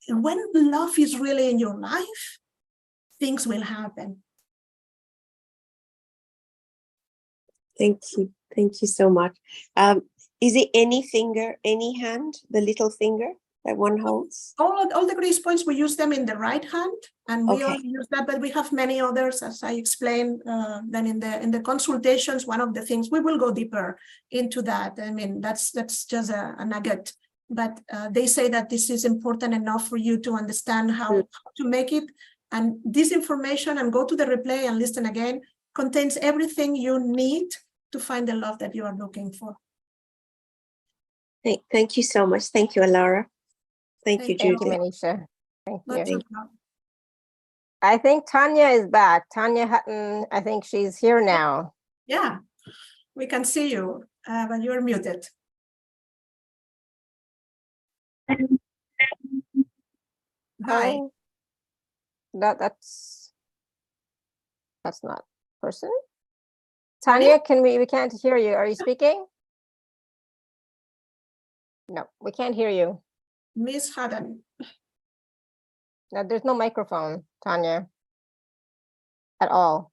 when love is really in your life, things will happen. Thank you. Thank you so much. Is it any finger, any hand, the little finger that one holds? All the grace points, we use them in the right hand, and we Okay. all use that, but we have many others, as I explained. Then in the consultations, one of the things we will go deeper into that. I mean, that's just a nugget, but they say that this is important enough for you to understand how to make it. And this information, and go to the replay and listen again, contains everything you need to find the love that you are looking for. Thank you so much. Thank you, Alara. Thank you, Thank you. Thank you, Judith. Manisha. Thank you. Lots of love. I think Tanya is back. Tanya Hutton, I think she's here now. Yeah, we can see you, but you're muted. Hi. Oh, that's not person. Tanya, we can't hear you. Are you speaking? No, we can't hear you. Miss Haddon. No, there's no microphone, Tanya, at all.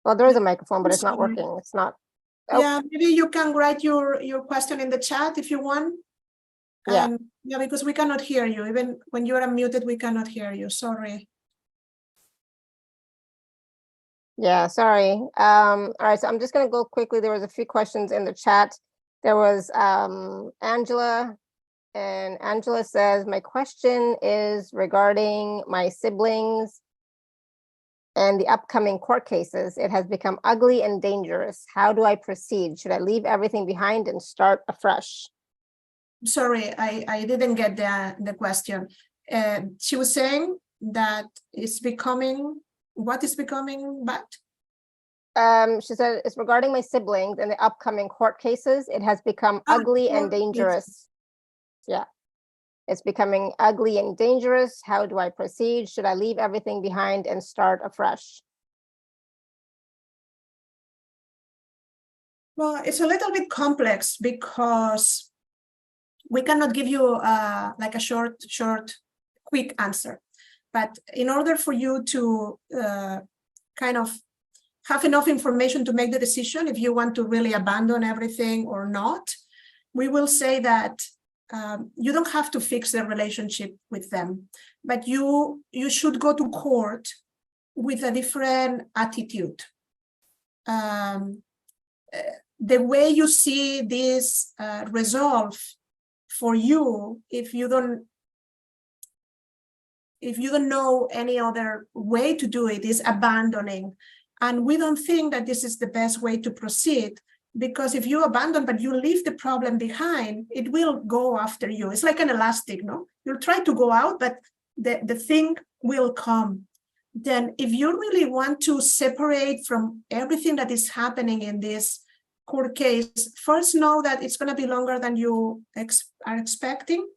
Well, there is a microphone, but it's not Sorry. working. It's not. Oh. Yeah, maybe you can write your question in the chat if you want. Yeah. Yeah, because we cannot hear you. Even when you're unmuted, we cannot hear you. Sorry. Yeah, sorry. All right, so I'm just going to go quickly. There was a few questions in the chat. There was Angela, and Angela says, my question is regarding my siblings and the upcoming court cases. It has become ugly and dangerous. How do I proceed? Should I leave everything behind and start afresh? Sorry, I didn't get the question. She was saying that it's becoming, what is becoming bad? She said it's regarding my siblings and the upcoming court cases. It has become ugly and court cases. dangerous. Yeah, it's becoming ugly and dangerous. How do I proceed? Should I leave everything behind and start afresh? Well, it's a little bit complex because we cannot give you like a short, quick answer. But in order for you to kind of have enough information to make the decision if you want to really abandon everything or not, we will say that you don't have to fix the relationship with them, but you should go to court with a different attitude. The way you see this resolve for you, if you don't know any other way to do it, is abandoning. And we don't think that this is the best way to proceed, because if you abandon but you leave the problem behind, it will go after you. It's like an elastic, no? You'll try to go out, but the thing will come. Then if you really want to separate from everything that is happening in this court case, first know that it's going to be longer than you are expecting.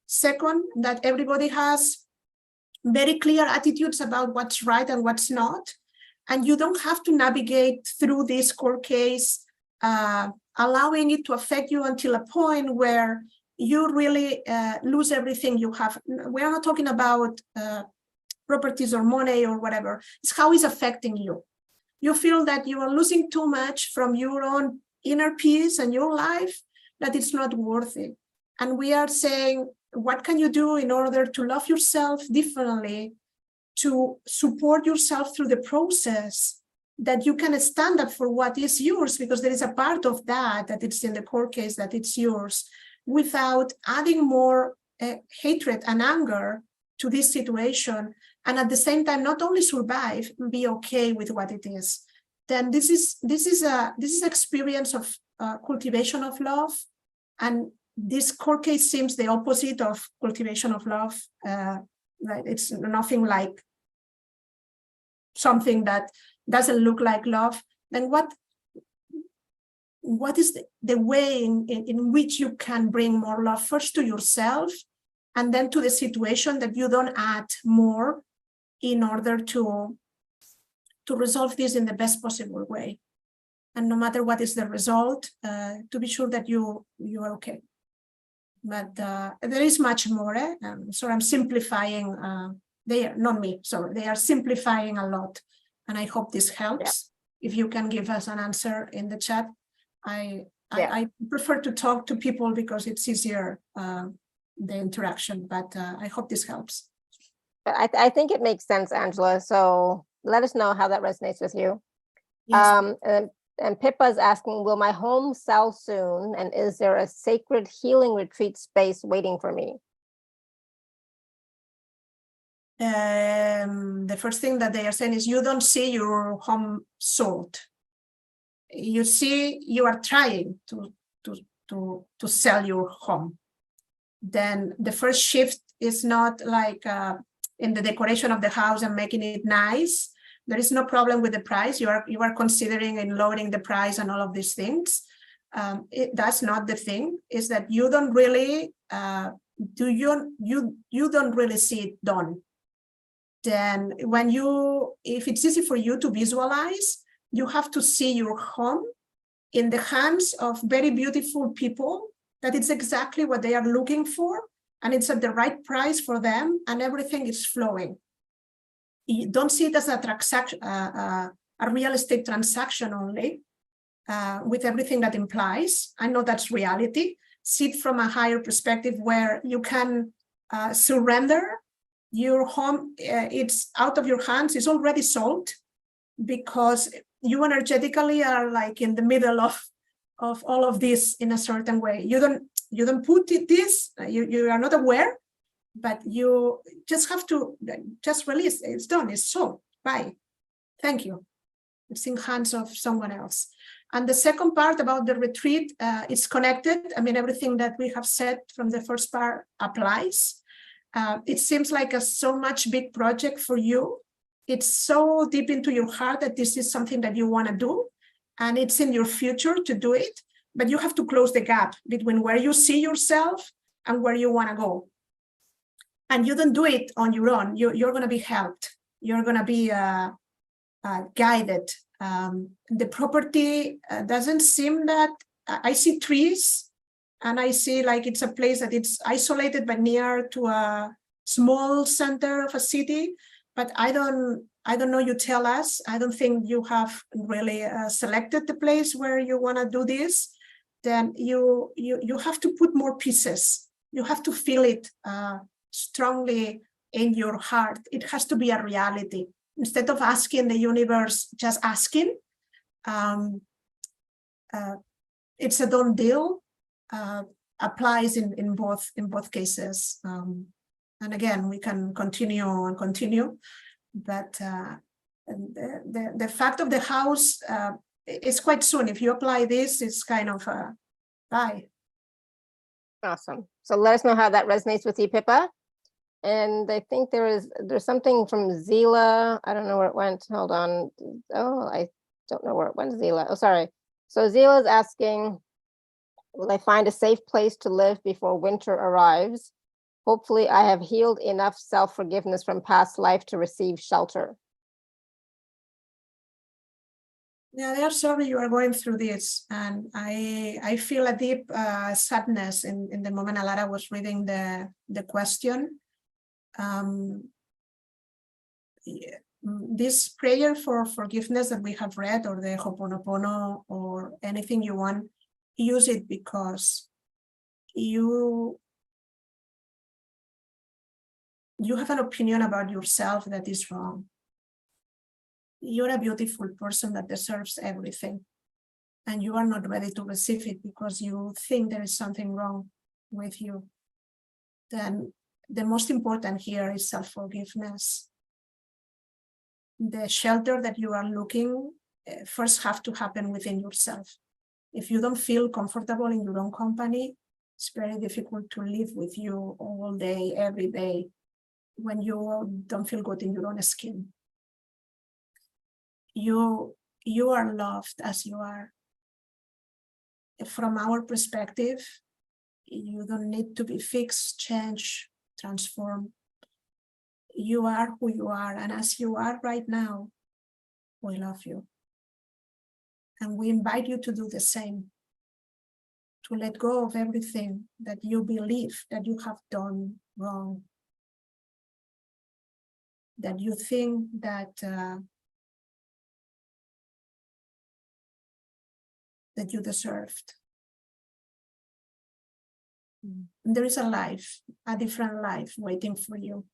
Second, that everybody has very clear attitudes about what's right and what's not. And you don't have to navigate through this court case, allowing it to affect you until a point where you really lose everything you have. We're not talking about properties or money or whatever. It's how it's affecting you. You feel that you are losing too much from your own inner peace and your life, that it's not worth it. And we are saying, what can you do in order to love yourself differently, to support yourself through the process, that you can stand up for what is yours, because there is a part of that it's in the court case, that it's yours, without adding more hatred and anger to this situation. And at the same time, not only survive, be okay with what it is. Then this is experience of cultivation of love, and this court case seems the opposite of cultivation of love. Right? It's nothing like something that doesn't look like love. Then what is the way in which you can bring more love, first to yourself and then to the situation, that you don't add more, in order to resolve this in the best possible way. And no matter what is the result, to be sure that you are okay. But there is much more. So I'm simplifying. They are not me. So they are simplifying a lot, and I hope this helps. Yeah. If you can give us an answer in the chat, I prefer to talk to people because it's easier, the interaction. But I hope this helps. I think it makes sense, Angela. So let us know how that resonates with you. Yes. And Pippa's asking, will my home sell soon? And is there a sacred healing retreat space waiting for me? The first thing that they are saying is you don't see your home sold. You see, you are trying to sell your home. Then the first shift is not like in the decoration of the house and making it nice. There is no problem with the price. You are considering and lowering the price and all of these things. That's not the thing. Is that you don't really you don't really see it done. Then if it's easy for you to visualize, you have to see your home in the hands of very beautiful people. That it's exactly what they are looking for, and it's at the right price for them, and everything is flowing. You don't see it as a transaction, a real estate transaction only, with everything that implies. I know that's reality. See it from a higher perspective where you can surrender your home. It's out of your hands. It's already sold because you energetically are like in the middle of all of this in a certain way. You don't put this. You are not aware. But you just have to just release. It's done. It's sold. Bye. Thank you. It's in hands of someone else. And the second part about the retreat, it's connected. I mean, everything that we have said from the first part applies. It seems like so much big project for you. It's so deep into your heart that this is something that you want to do, and it's in your future to do it. But you have to close the gap between where you see yourself and where you want to go. And you don't do it on your own. You're going to be helped. You're going to be guided. The property doesn't seem that I see trees, and I see like it's a place that it's isolated but near to a small center of a city. But I don't know. You tell us. I don't think you have really selected the place where you want to do this. Then you have to put more pieces. You have to feel it strongly in your heart. It has to be a reality. Instead of asking the universe, just asking, it's a done deal. Applies in both cases. And again, we can continue, but the fact of the house is quite soon. If you apply this, it's kind of bye. Awesome. So let us know how that resonates with you, Pippa. And I think there's something from Zila. I don't know where it went. Hold on. Oh, I don't know where it went, Zila. Oh, sorry. So Zila is asking, will I find a safe place to live before winter arrives? Hopefully I have healed enough self-forgiveness from past life to receive shelter. Yeah, they are sorry you are going through this. And I feel a deep sadness in the moment Alara was reading the question. This prayer for forgiveness that we have read, or the Ho'oponopono, or anything you want, use it because you have an opinion about yourself that is wrong. You're a beautiful person that deserves everything, and you are not ready to receive it because you think there is something wrong with you. Then the most important here is self-forgiveness. The shelter that you are looking first have to happen within yourself. If you don't feel comfortable in your own company, it's very difficult to live with you all day, every day, when you don't feel good in your own skin. You are loved as you are. From our perspective, you don't need to be fixed, change, transform. You are who you are, and as you are right now, we love you. And we invite you to do the same. to let go of everything that you believe that you have done wrong, that you think that that you deserved. There is a life, a different life waiting for you.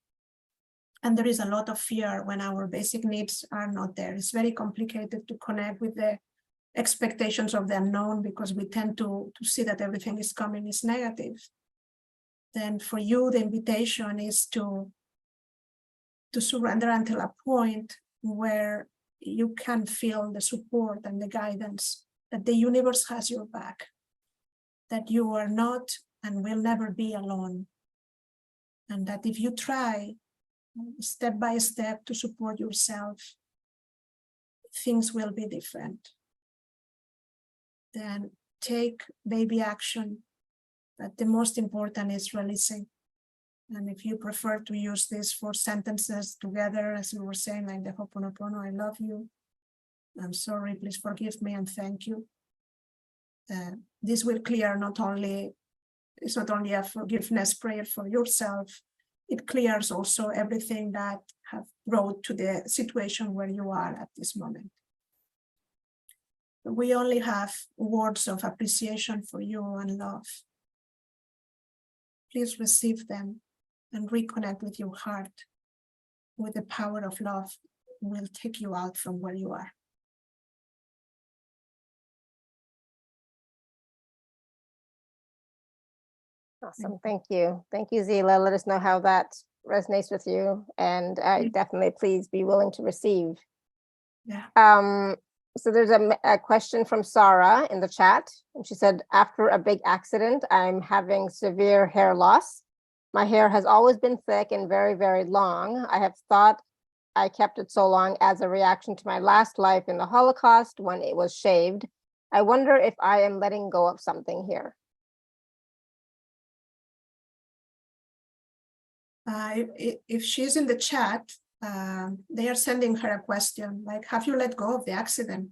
And there is a lot of fear when our basic needs are not there. It's very complicated to connect with the expectations of the unknown because we tend to see that everything is coming is negative. Then for you, the invitation is to surrender until a point where you can feel the support and the guidance that the universe has your back, that you are not and will never be alone. And that if you try step by step to support yourself, things will be different. Then take baby action, but the most important is releasing. And if you prefer to use these 4 sentences together, as you were saying, like the Ho'oponopono, I love you, I'm sorry, please forgive me, and thank you. This will clear it's not only a forgiveness prayer for yourself, it clears also everything that have brought to the situation where you are at this moment. We only have words of appreciation for you and love. Please receive them and reconnect with your heart, with the power of love will take you out from where you are. Awesome. Thank you. Thank you, Zila. Let us know how that resonates with you. And definitely please be willing to receive. Yeah. So there's a question from Sarah in the chat. And she said, after a big accident, I'm having severe hair loss. My hair has always been thick and very, very long. I have thought I kept it so long as a reaction to my last life in the Holocaust when it was shaved. I wonder if I am letting go of something here. If she's in the chat, they are sending her a question like, have you let go of the accident?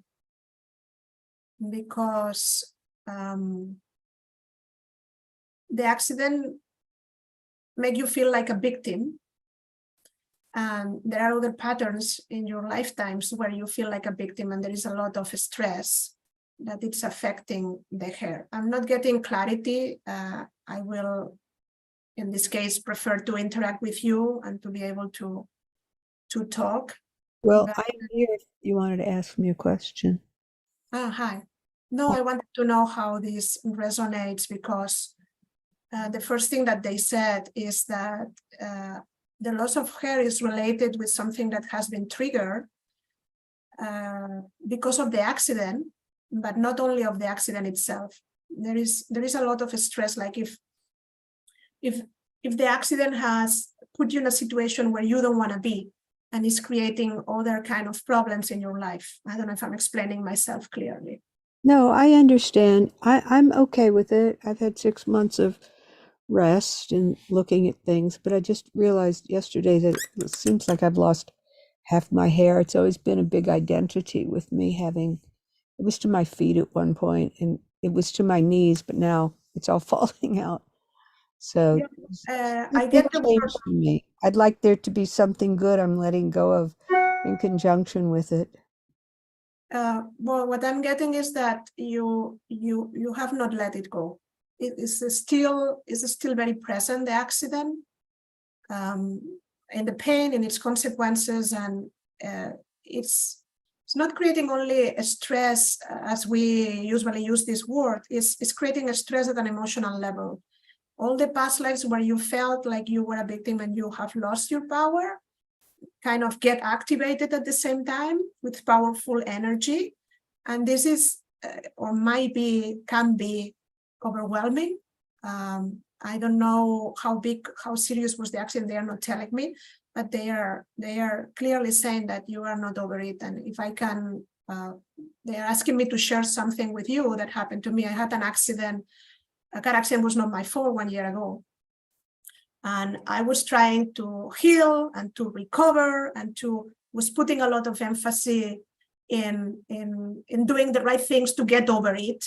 Because the accident make you feel like a victim. And there are other patterns in your lifetimes where you feel like a victim and there is a lot of stress that it's affecting the hair. I'm not getting clarity. I will, in this case, prefer to interact with you and to be able to talk. Well, I'm here if you wanted to ask me a question. Hi. No, I wanted to know how this resonates because the first thing that they said is that the loss of hair is related with something that has been triggered because of the accident, but not only of the accident itself. There is a lot of stress, like if the accident has put you in a situation where you don't want to be and is creating other kind of problems in your life. I don't know if I'm explaining myself clearly. No, I understand. I'm okay with it. I've had 6 months of rest and looking at things, but I just realized yesterday that it seems like I've lost half my hair. It's always been a big identity with me having, it was to my feet at one point and it was to my knees, but now it's all falling out. So I get the change for me. I'd like there to be something good I'm letting go of in conjunction with it. Well, what I'm getting is that you have not let it go. It is still very present, the accident, and the pain and its consequences, and it's not creating only a stress as we usually use this word. It's creating a stress at an emotional level. All the past lives where you felt like you were a victim and you have lost your power kind of get activated at the same time with powerful energy. And this is, or can be overwhelming. I don't know how serious was the accident. They are not telling me, but they are clearly saying that you are not over it. And if I can, they are asking me to share something with you that happened to me. I had an accident. A car accident was not my fault 1 year ago. And I was trying to heal and to recover and was putting a lot of emphasis in doing the right things to get over it.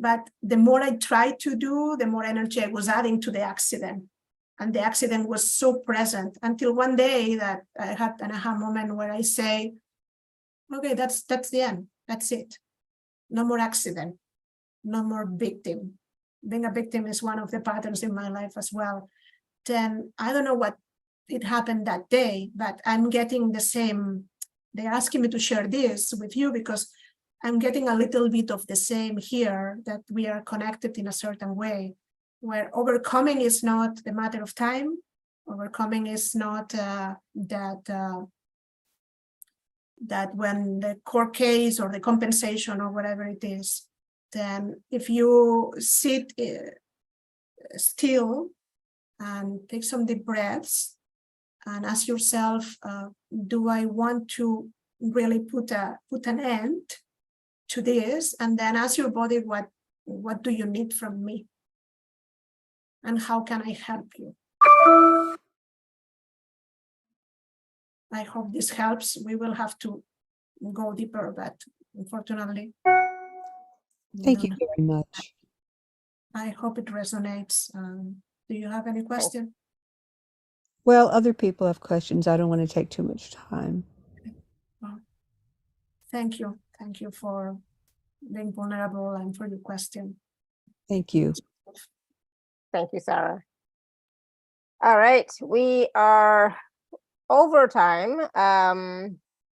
But the more I tried to do, the more energy I was adding to the accident. And the accident was so present until one day that I had an aha moment where I say, okay, that's the end. That's it. No more accident. No more victim. Being a victim is one of the patterns in my life as well. Then I don't know what it happened that day, but I'm getting the same. They're asking me to share this with you because I'm getting a little bit of the same here, that we are connected in a certain way, where overcoming is not a matter of time. Overcoming is not that when the court case or the compensation or whatever it is, then if you sit still and take some deep breaths and ask yourself, do I want to really put an end to this? And then ask your body, what do you need from me? And how can I help you? I hope this helps. We will have to go deeper, but unfortunately. Thank you very much. I hope it resonates. Do you have any question? Well, other people have questions. I don't want to take too much time. Well, thank you. Thank you for being vulnerable and for your question. Thank you. Thank you, Sarah. All right, we are over time,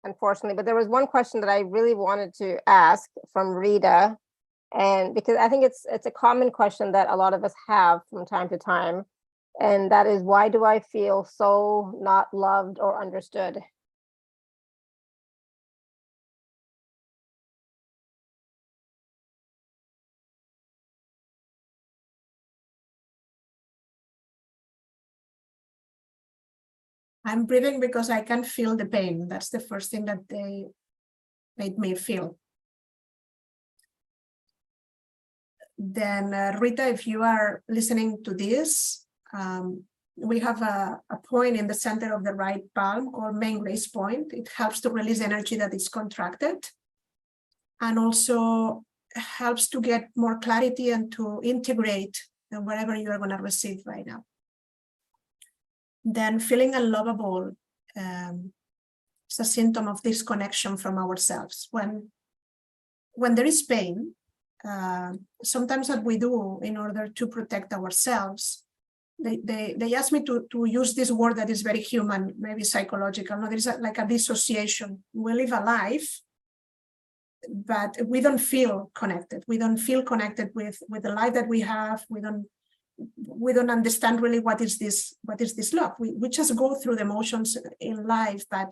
unfortunately, but there was one question that I really wanted to ask from Rita, and because I think it's a common question that a lot of us have from time to time, and that is, why do I feel so not loved or understood? I'm breathing because I can feel the pain. That's the first thing that they made me feel. Then Rita, if you are listening to this, we have a point in the center of the right palm called main raise point. It helps to release energy that is contracted, and also helps to get more clarity and to integrate whatever you are going to receive right now. Then feeling unlovable is a symptom of disconnection from ourselves. When there is pain, sometimes what we do in order to protect ourselves, they ask me to use this word that is very human, maybe psychological. No, there is like a dissociation. We live a life, but we don't feel connected. We don't feel connected with the life that we have. We don't understand really what is this love. We just go through the motions in life, but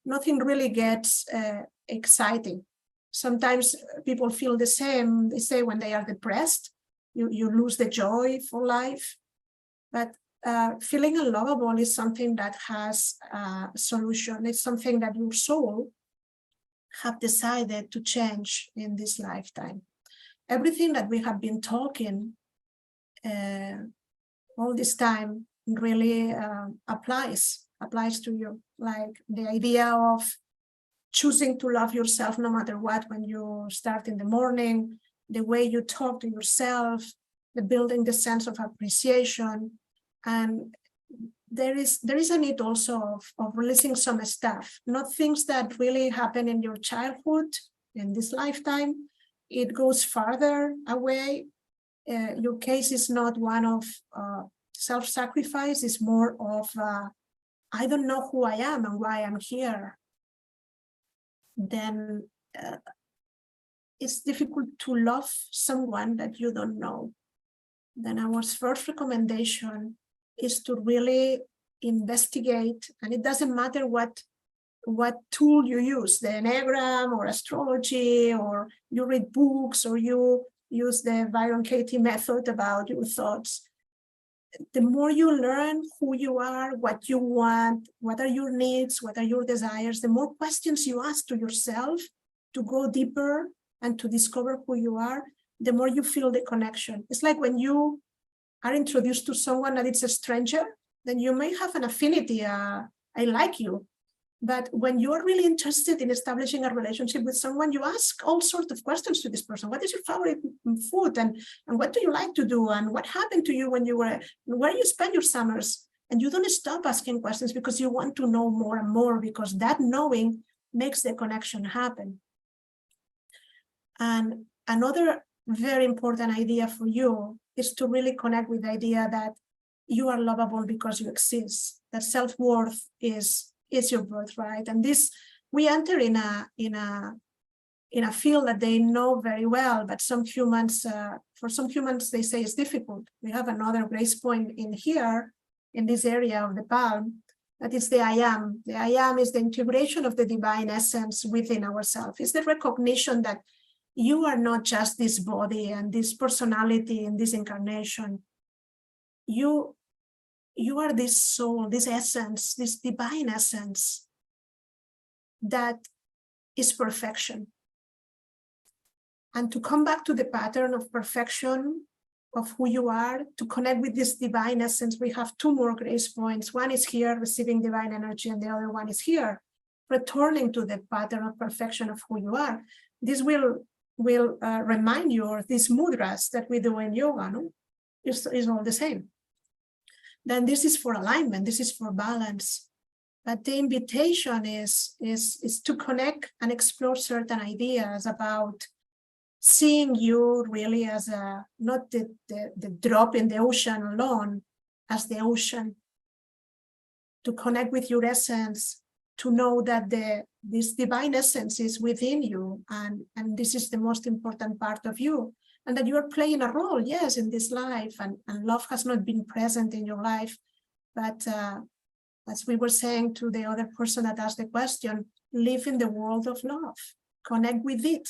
nothing really gets exciting. Sometimes people feel the same. They say when they are depressed, you lose the joy for life. But feeling unlovable is something that has a solution. It's something that your soul have decided to change in this lifetime. Everything that we have been talking all this time really applies to you. Like the idea of choosing to love yourself no matter what when you start in the morning, the way you talk to yourself, the building the sense of appreciation. And there is a need also of releasing some stuff, not things that really happen in your childhood, in this lifetime. It goes farther away. Your case is not one of self-sacrifice, it's more of I don't know who I am and why I'm here. Then it's difficult to love someone that you don't know. Then our first recommendation is to really investigate, and it doesn't matter what tool you use, the Enneagram or astrology, or you read books, or you use the Byron Katie method about your thoughts. The more you learn who you are, what you want, what are your needs, what are your desires, the more questions you ask to yourself to go deeper and to discover who you are, the more you feel the connection. It's like when you are introduced to someone that it's a stranger, then you may have an affinity, I like you. But when you're really interested in establishing a relationship with someone, you ask all sorts of questions to this person. What is your favorite food? And what do you like to do? And what happened to you when you were, where you spend your summers? And you don't stop asking questions because you want to know more and more, because that knowing makes the connection happen. And another very important idea for you is to really connect with the idea that you are lovable because you exist, that self-worth is your birthright. And this, we enter in a field that they know very well, but some humans, for some humans, they say it's difficult. We have another grace point in here, in this area of the palm, that is the I am. The I am is the integration of the divine essence within ourselves. It's the recognition that you are not just this body and this personality and this incarnation. You are this soul, this essence, this divine essence that is perfection. And to come back to the pattern of perfection of who you are, to connect with this divine essence, we have two more grace points. One is here, receiving divine energy, and the other one is here, returning to the pattern of perfection of who you are. This will remind you of these mudras that we do in yoga, no? It's all the same. Then this is for alignment, this is for balance. But the invitation is to connect and explore certain ideas about seeing you really as not the drop in the ocean alone, as the ocean. To connect with your essence, to know that this divine essence is within you, and this is the most important part of you. And that you are playing a role, yes, in this life, and love has not been present in your life. But as we were saying to the other person that asked the question, live in the world of love, connect with it.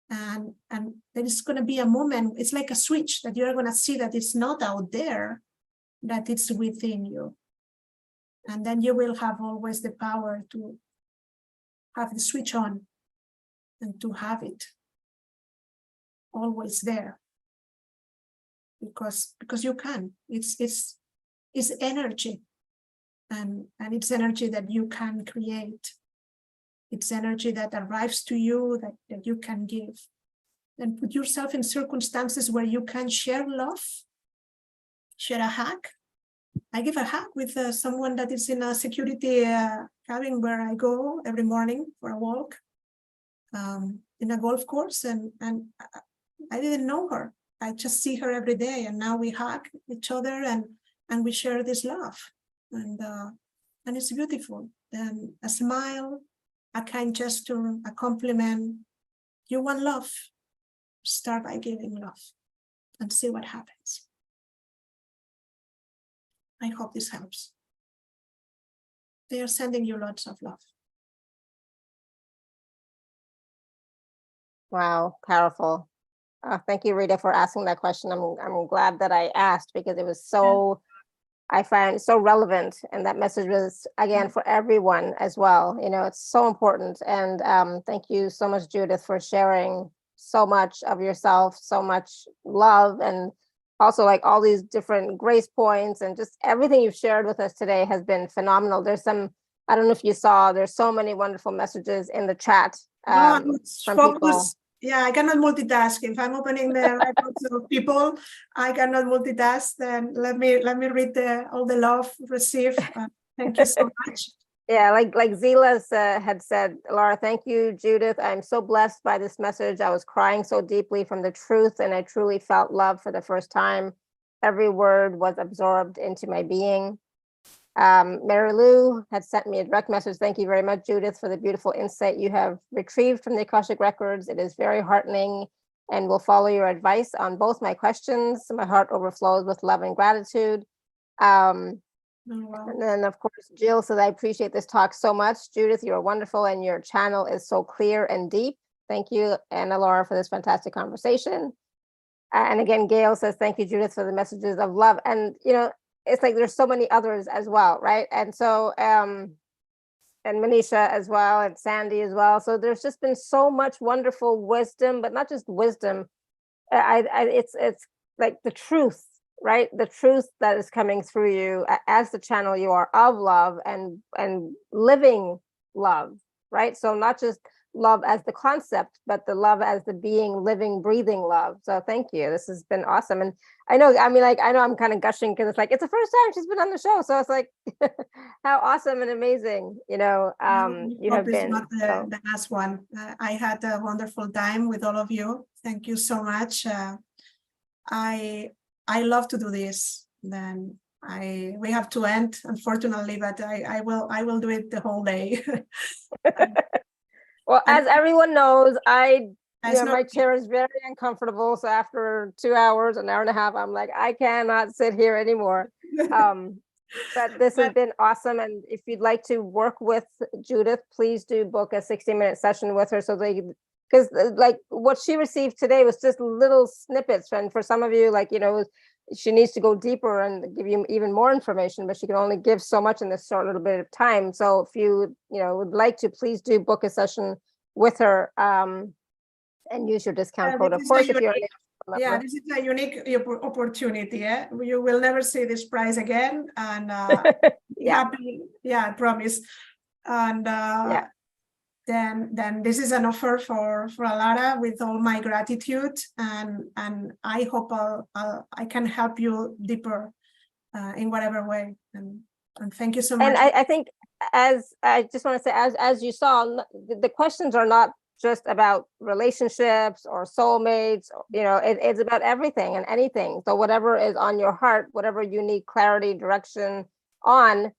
And there is going to be a moment, it's like a switch that you're going to see that it's not out there, that it's within you. And then you will have always the power to have the switch on and to have it always there, because you can. It's energy, and it's energy that you can create. It's energy that arrives to you, that you can give. And put yourself in circumstances where you can share love, share a hug. I give a hug with someone that is in a security cabin where I go every morning for a walk in a golf course, and I didn't know her. I just see her every day, and now we hug each other and we share this love, and it's beautiful. And a smile, a kind gesture, a compliment. You want love? Start by giving love and see what happens. I hope this helps. They are sending you lots of love. Wow, powerful. Thank you, Rita, for asking that question. I'm glad that I asked, because it was so, I find so relevant, and that message was, again, for everyone as well. You know, it's so important. And thank you so much, Judith, for sharing so much of yourself, so much love, and also like all these different grace points, and just everything you've shared with us today has been phenomenal. There's some, I don't know if you saw, there's so many wonderful messages in the chat. From people. Yeah, I cannot multitask. If I'm opening the records of people, I cannot multitask. Then let me read all the love received. Thank you so much. Yeah, like Zila's had said, Laura, thank you, Judith. I'm so blessed by this message. I was crying so deeply from the truth, and I truly felt love for the first time. Every word was absorbed into my being. Mary Lou had sent me a direct message. Thank you very much, Judith, for the beautiful insight you have retrieved from the Akashic Records. It is very heartening, and will follow your advice on both my questions. My heart overflows with love and gratitude. And then, of course, Jill says, I appreciate this talk so much. Judith, you're wonderful, and your channel is so clear and deep. Thank you, Anna Laura, for this fantastic conversation. And again, Gail says, thank you, Judith, for the messages of love. And, you know, it's like there's so many others as well, right? And so, and Manisha as well, and Sandy as well. So there's just been so much wonderful wisdom, but not just wisdom. It's like the truth right? The truth that is coming through you as the channel you are of love and living love, right? So not just love as the concept, but the love as the being, living, breathing love. So thank you. This has been awesome. And I know, I mean, like, I know I'm kind of gushing because it's like, it's the first time she's been on the show. So it's like, how awesome and amazing, you have been. Not the last one. I had a wonderful time with all of you. Thank you so much. I love to do this. Then we have to end, unfortunately, but I will do it the whole day. Well, as everyone knows, my not- chair is very uncomfortable. So after 2 hours, an hour and a half, I'm like, I cannot sit here anymore. But this has been awesome. And if you'd like to work with Judith, please do book a 60-minute session with her because like what she received today was just little snippets. And for some of you, like, she needs to go deeper and give you even more information, but she can only give so much in this short little bit of time. So if you, would like to, please do book a session with her and use your discount code. Of course, if you're this is a unique opportunity. You will never see this price again. And happy, I promise. And then this is an offer for Alara with all my gratitude, and I hope I can help you deeper in whatever way. And thank you so much. And I think, as I just want to say, as you saw, the questions are not just about relationships or soulmates. It's about everything and anything. So whatever is on your heart, whatever you need clarity, direction on,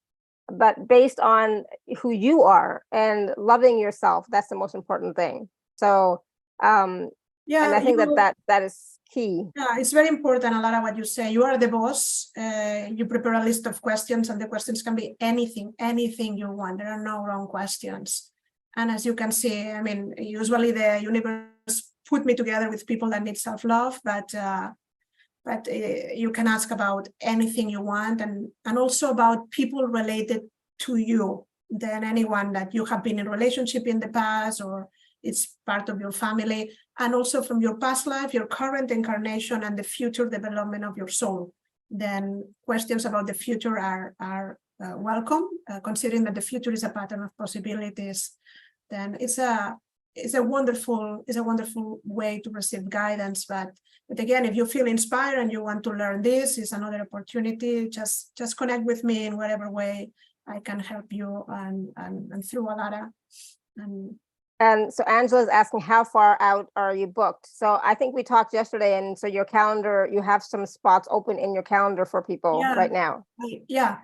but based on who you are and loving yourself, that's the most important thing. So and I think that is key. Yeah, it's very important, Alara, what you say. You are the boss. You prepare a list of questions, and the questions can be anything you want. There are no wrong questions. And as you can see, I mean, usually the universe put me together with people that need self-love, but you can ask about anything you want, and also about people related to you, than anyone that you have been in relationship in the past, or it's part of your family, and also from your past life, your current incarnation, and the future development of your soul. Then questions about the future are welcome, considering that the future is a pattern of possibilities. Then it's a wonderful way to receive guidance. But again, if you feel inspired and you want to learn this, is another opportunity. Just connect with me in whatever way I can help you, and through Alara. And so Angela's asking, how far out are you booked? So I think we talked yesterday, and so your calendar, you have some spots open in your calendar for people right now. Yeah.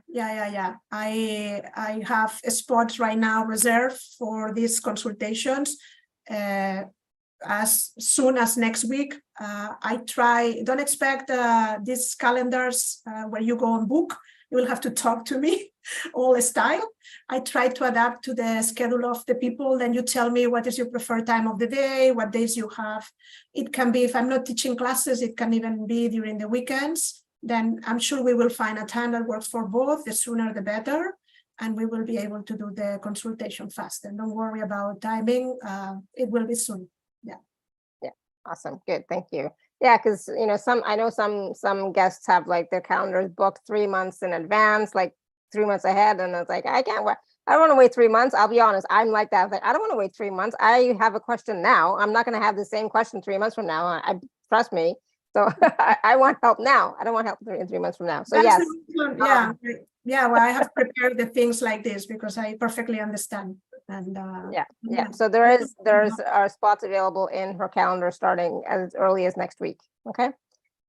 I have spots right now reserved for these consultations. As soon as next week. Don't expect these calendars where you go and book. You will have to talk to me all the style. I try to adapt to the schedule of the people. Then you tell me what is your preferred time of the day, what days you have. It can be, if I'm not teaching classes, it can even be during the weekends. Then I'm sure we will find a time that works for both. The sooner the better. And we will be able to do the consultation fast. And don't worry about timing. It will be soon. Yeah. Awesome. Good. Thank you. Yeah, because I know some guests have like their calendars booked 3 months in advance, like 3 months ahead, and it's like, I can't wait. I don't want to wait 3 months. I'll be honest, I'm like that. Like, I don't want to wait 3 months. I have a question now. I'm not going to have the same question 3 months from now. Trust me. So I want help now. I don't want help in 3 months from now. So yes. Well, I have prepared the things like this because I perfectly understand. And yeah. So there's spots available in her calendar starting as early as next week. Okay.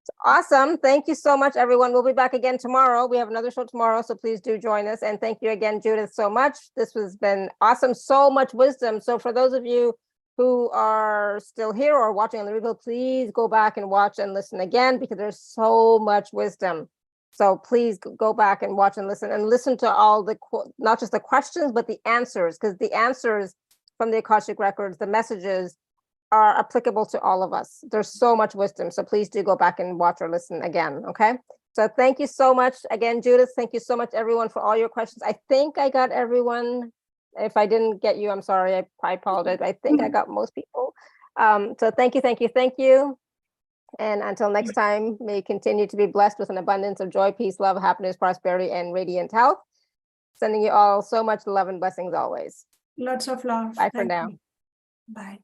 So awesome. Thank you so much, everyone. We'll be back again tomorrow. We have another show tomorrow, so please do join us. And thank you again, Judith, so much. This has been awesome. So much wisdom. So for those of you who are still here or watching on the replay, please go back and watch and listen again, because there's so much wisdom. So please go back and watch and listen to all the, not just the questions, but the answers, because the answers from the Akashic Records, the messages are applicable to all of us. There's so much wisdom. So please do go back and watch or listen again. Okay. So thank you so much again, Judith. Thank you so much, everyone, for all your questions. I think I got everyone. If I didn't get you, I'm sorry. I apologize. I think I got most people. So thank you. And until next time, may you continue to be blessed with an abundance of joy, peace, love, happiness, prosperity, and radiant health. Sending you all so much love and blessings always. Lots of love. Bye for Thank now. you. Bye.